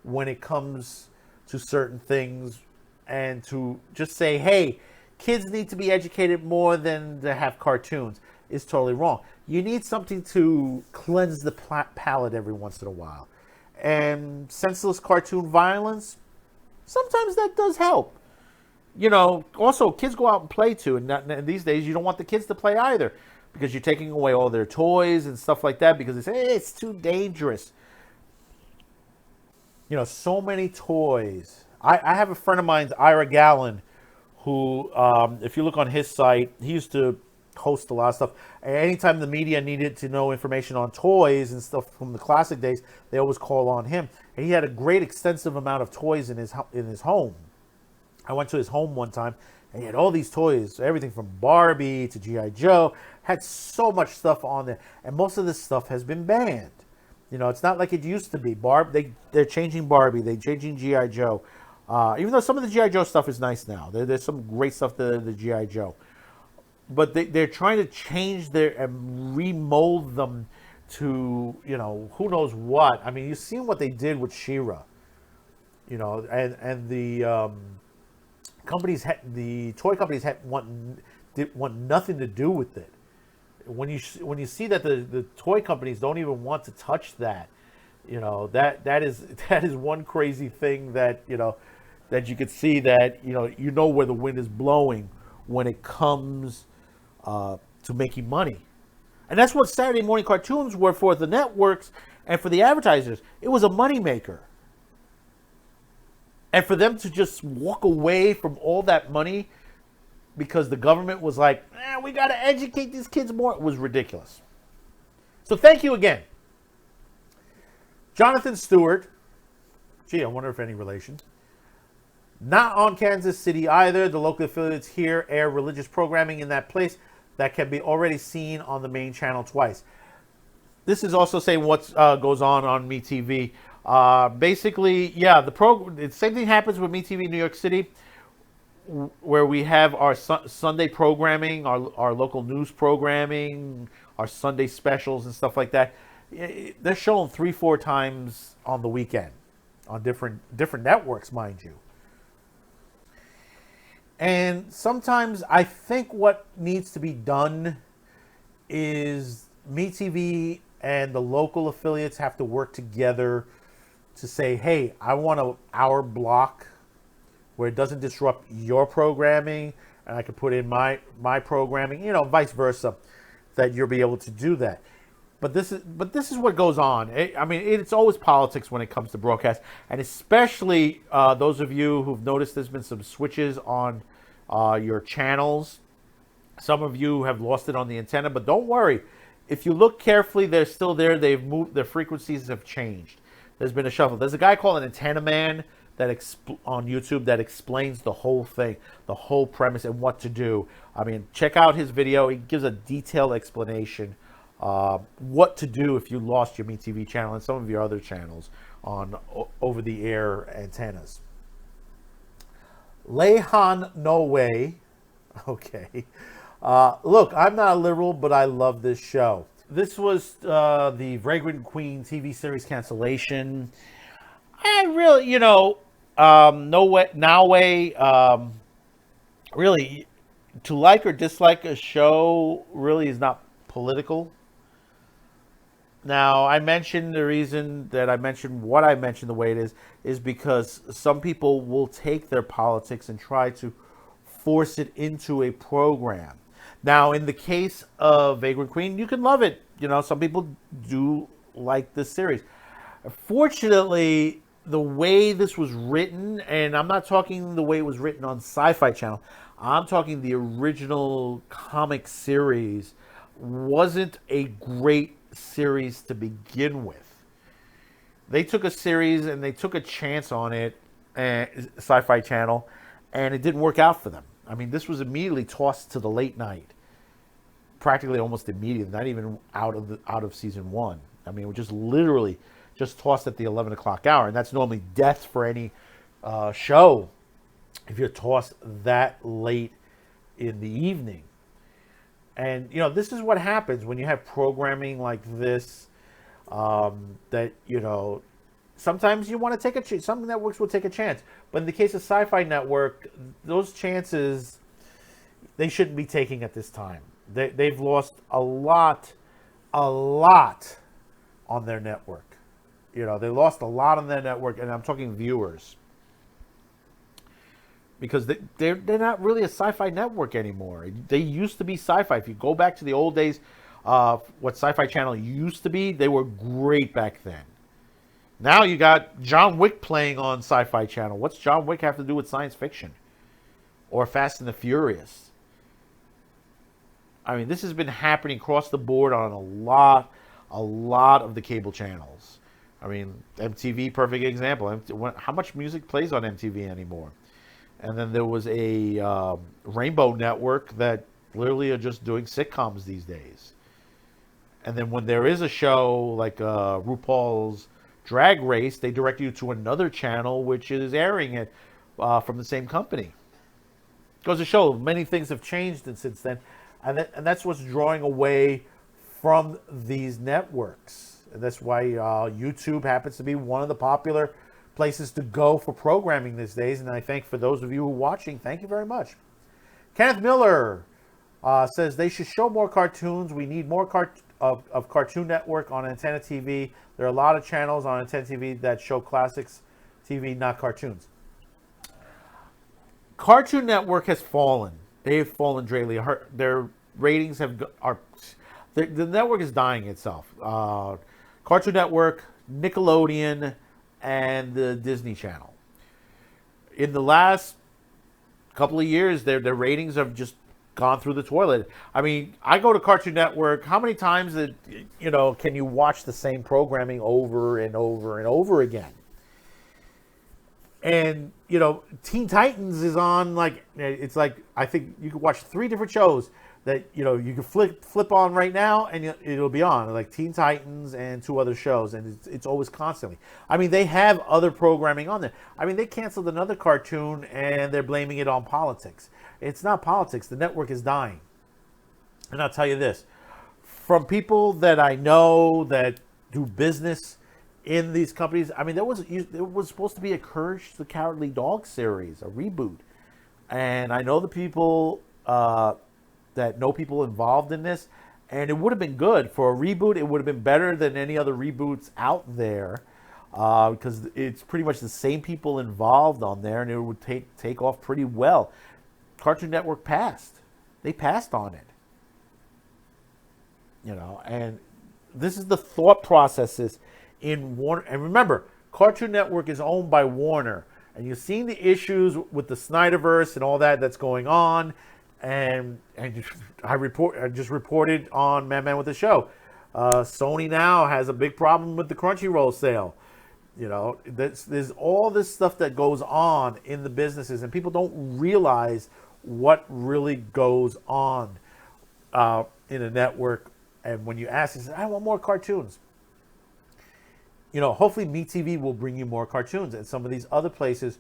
when it comes to certain things, and to just say, hey, kids need to be educated more than to have cartoons is totally wrong. You need something to cleanse the palate every once in a while. And senseless cartoon violence, sometimes that does help. Also, kids go out and play too. And these days, you don't want the kids to play either, because you're taking away all their toys and stuff like that, because they say, hey, it's too dangerous. So many toys. I have a friend of mine, Ira Gallen, who, if you look on his site, he used to host a lot of stuff. And anytime the media needed to know information on toys and stuff from the classic days, they always call on him. And he had a great extensive amount of toys in his home. I went to his home one time, and he had all these toys, everything from Barbie to G.I. Joe, had so much stuff on there. And most of this stuff has been banned. It's not like it used to be. They're changing Barbie, they're changing G.I. Joe. Even though some of the G.I. Joe stuff is nice now. There's some great stuff to the G.I. Joe. But they're trying to change and remold them to, who knows what. I mean, you've seen what they did with She-Ra. And the companies, the toy companies want nothing to do with it. When you see that the toy companies don't even want to touch that, that is one crazy thing that that you could see, that where the wind is blowing when it comes to making money. And that's what Saturday morning cartoons were for the networks and for the advertisers. It was a moneymaker. And for them to just walk away from all that money because the government was like, we got to educate these kids more, it was ridiculous. So thank you again. Jonathan Stewart, gee, I wonder if any relation, Not on Kansas City either. The local affiliates here air religious programming in that place that can be already seen on the main channel twice. This is also saying what goes on metv. Basically, yeah, the same thing happens with metv New York City, where we have our Sunday programming, our local news programming, our Sunday specials and stuff like that. They're shown 3-4 times on the weekend on different networks, mind you. And sometimes I think what needs to be done is MeTV and the local affiliates have to work together to say, hey, I want an hour block where it doesn't disrupt your programming, and I can put in my programming, vice versa, that you'll be able to do that. But this is what goes on. It's always politics when it comes to broadcast, and especially those of you who've noticed there's been some switches on your channels. Some of you have lost it on the antenna, but don't worry. If you look carefully, they're still there. They've moved. Their frequencies have changed. There's been a shuffle. There's a guy called an Antenna Man on YouTube that explains the whole thing, the whole premise, and what to do. Check out his video. He gives a detailed explanation what to do if you lost your MeTV channel and some of your other channels on over-the-air antennas. Leihan No Way. Okay. Look, I'm not a liberal, but I love this show. This was the Vagrant Queen TV series cancellation. I really, no way, now way, really, to like or dislike a show really is not political. Now, I mentioned the reason that I mentioned what I mentioned the way it is because some people will take their politics and try to force it into a program. Now, in the case of Vagrant Queen, you can love it. Some people do like this series. Fortunately, the way this was written, and I'm not talking the way it was written on Sci-Fi Channel, I'm talking the original comic series, wasn't a great series to begin with. They took a series and they took a chance on it, Sci-Fi Channel, and it didn't work out for them. This was immediately tossed to the late night, practically almost immediately, not even out of season one. It was just literally just tossed at the 11 o'clock hour, and that's normally death for any show if you're tossed that late in the evening. And this is what happens when you have programming like this. That sometimes you want to take a chance. Some networks will take a chance, but in the case of Sci-Fi Network, those chances they shouldn't be taking at this time. They've lost a lot on their network. They lost a lot on their network, and I'm talking viewers, because they're not really a Sci-Fi Network anymore. They used to be Sci-Fi. If you go back to the old days, what Sci-Fi Channel used to be, they were great back then. Now you got John Wick playing on Sci-Fi Channel. What's John Wick have to do with science fiction? Or Fast and the Furious? This has been happening across the board on a lot of the cable channels. MTV, perfect example. How much music plays on MTV anymore? And then there was a Rainbow Network that literally are just doing sitcoms these days. And then when there is a show like RuPaul's Drag Race, they direct you to another channel which is airing it from the same company. Goes to show many things have changed since then, and that's what's drawing away from these networks. And that's why YouTube happens to be one of the popular places to go for programming these days. And I thank for those of you who are watching, thank you very much. Kenneth Miller says they should show more cartoons. We need more of Cartoon Network on Antenna TV. There are a lot of channels on Antenna TV that show classics TV, not cartoons. Cartoon Network has fallen. They have fallen greatly. Their ratings the network is dying itself. Cartoon Network, Nickelodeon, and the Disney Channel. In the last couple of years, their ratings have just gone through the toilet. I go to Cartoon Network. How many times can you watch the same programming over and over and over again? And, you know, Teen Titans is on, like, it's like, I think you could watch 3 different shows that, you know, you can flip on right now, and it'll be on, like Teen Titans and 2 other shows, and it's always constantly. I mean, they have other programming on there. I mean, they canceled another cartoon, and they're blaming it on politics. It's not politics. The network is dying. And I'll tell you this, from people that I know that do business in these companies, I mean, there was supposed to be a Courage the Cowardly Dog series, a reboot. And I know the people that know people involved in this, and it would have been good for a reboot. It would have been better than any other reboots out there, because it's pretty much the same people involved on there, and it would take off pretty well. Cartoon Network passed. They passed on it. You know, and this is the thought processes in Warner. And remember, Cartoon Network is owned by Warner, and you've seen the issues with the Snyderverse and all that's going on. And I just reported on Man with the Show. Sony now has a big problem with the Crunchyroll sale. You know, there's all this stuff that goes on in the businesses, and people don't realize what really goes on in a network. And when you ask, you say, I want more cartoons. You know, hopefully metv will bring you more cartoons, and some of these other places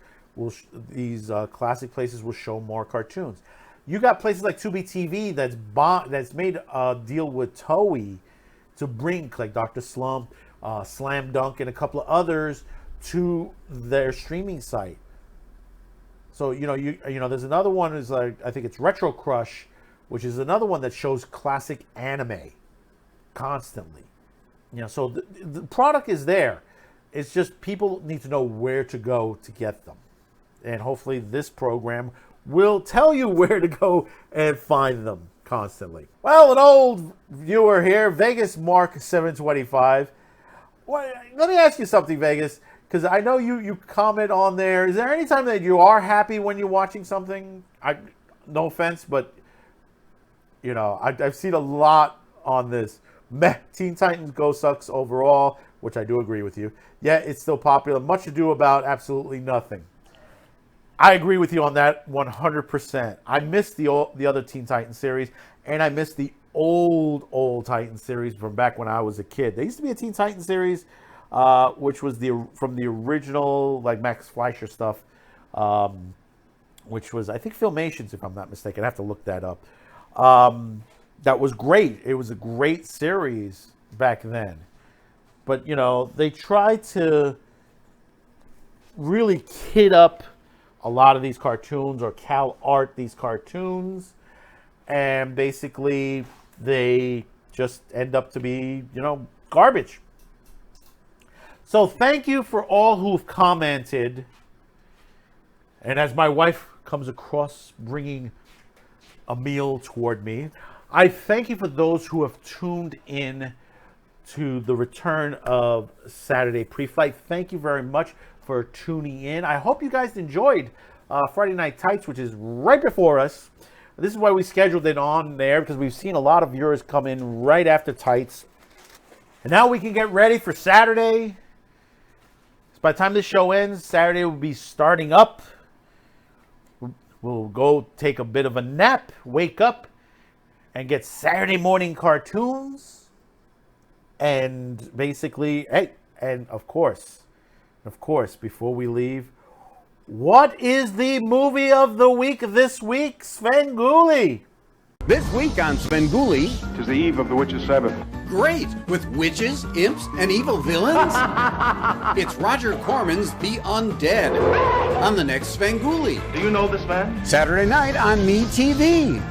these classic places will show more cartoons. You got places like Tubi TV that's made a deal with Toei to bring, like Dr. Slump, Slam Dunk, and a couple of others to their streaming site. So you know, there's another one is like, I think it's Retro Crush, which is another one that shows classic anime constantly. You know, so the product is there. It's just people need to know where to go to get them. And hopefully this program will tell you where to go and find them constantly. Well, an old viewer here, Vegas Mark 725. Well, let me ask you something, Vegas, because I know you comment on there. Is there any time that you are happy when you're watching something? No offense, but you know, I've seen a lot on this. Meh, Teen Titans Go sucks overall, which I do agree with you. Yeah, it's still popular. Much ado about absolutely nothing. I agree with you on that 100%. I missed the other Teen Titans series, and I missed the old Titans series from back when I was a kid. There used to be a Teen Titans series, which was from the original, like, Max Fleischer stuff, which was, I think, Filmations, if I'm not mistaken. I have to look that up. That was great. It was a great series back then. But, you know, they tried to really kid up a lot of these cartoons, or Cal Art these cartoons. And basically, they just end up to be, you know, garbage. So thank you for all who've commented. And as my wife comes across bringing a meal toward me, I thank you for those who have tuned in to the return of Saturday Pre-Flight. Thank you very much for tuning in. I hope you guys enjoyed Friday Night Tights, which is right before us. This is why we scheduled it on there, because we've seen a lot of viewers come in right after Tights. And now we can get ready for Saturday. So by the time this show ends, Saturday will be starting up. We'll go take a bit of a nap, wake up, and get Saturday morning cartoons. And basically, hey, and of course, before we leave, what is the movie of the week this week, Svengoolie? This week on Svengoolie, 'tis the eve of the witches' Sabbath. great, with witches, imps, and evil villains. It's Roger Corman's The Undead on the next Svengoolie. Do you know this man? Saturday night on metv.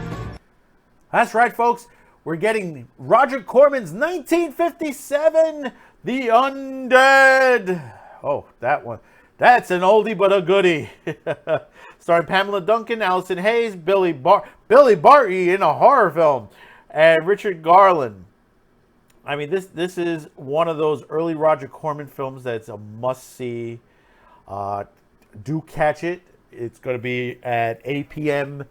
That's right, folks. We're getting Roger Corman's 1957, The Undead. Oh, that one. That's an oldie but a goodie. Starring Pamela Duncan, Allison Hayes, Billy Barty in a horror film, and Richard Garland. I mean, this is one of those early Roger Corman films that's a must-see. Do catch it. It's going to be at 8 p.m.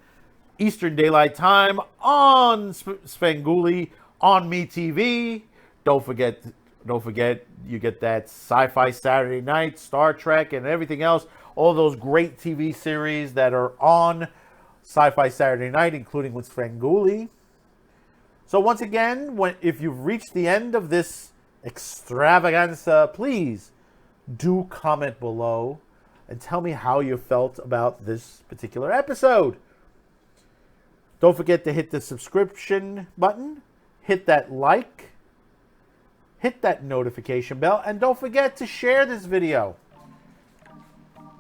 Eastern Daylight Time on Svengoolie on metv. Don't forget, you get that Sci-Fi Saturday Night, Star Trek, and everything else all those great TV series that are on Sci-Fi Saturday Night, including with Svengoolie. So once again, if you've reached the end of this extravaganza, please do comment below and tell me how you felt about this particular episode. Don't forget to hit the subscription button, hit that like, hit that notification bell, and don't forget to share this video.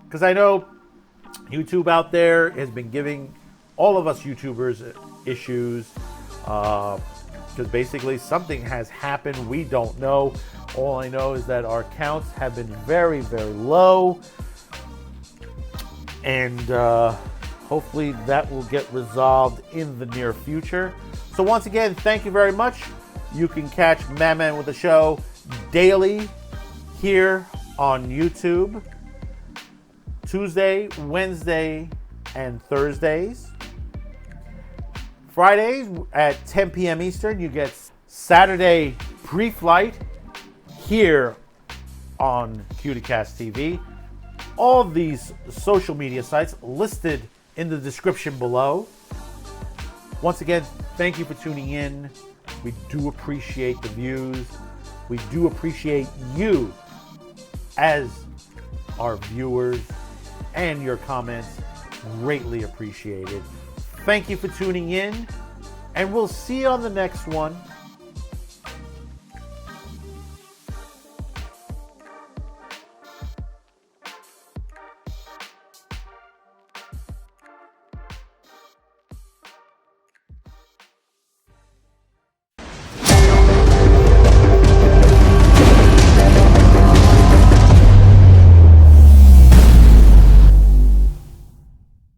Because I know YouTube out there has been giving all of us YouTubers issues. Because basically something has happened. We don't know. All I know is that our counts have been very, very low. And hopefully that will get resolved in the near future. So once again, thank you very much. You can catch Madman with the Show daily here on YouTube. Tuesday, Wednesday, and Thursdays. Fridays at 10 p.m. Eastern, you get Saturday pre-flight here on CutyCast TV. All these social media sites listed in the description below. Once again, thank you for tuning in. We do appreciate the views. We do appreciate you as our viewers, and your comments greatly appreciated. Thank you for tuning in, and we'll see you on the next one.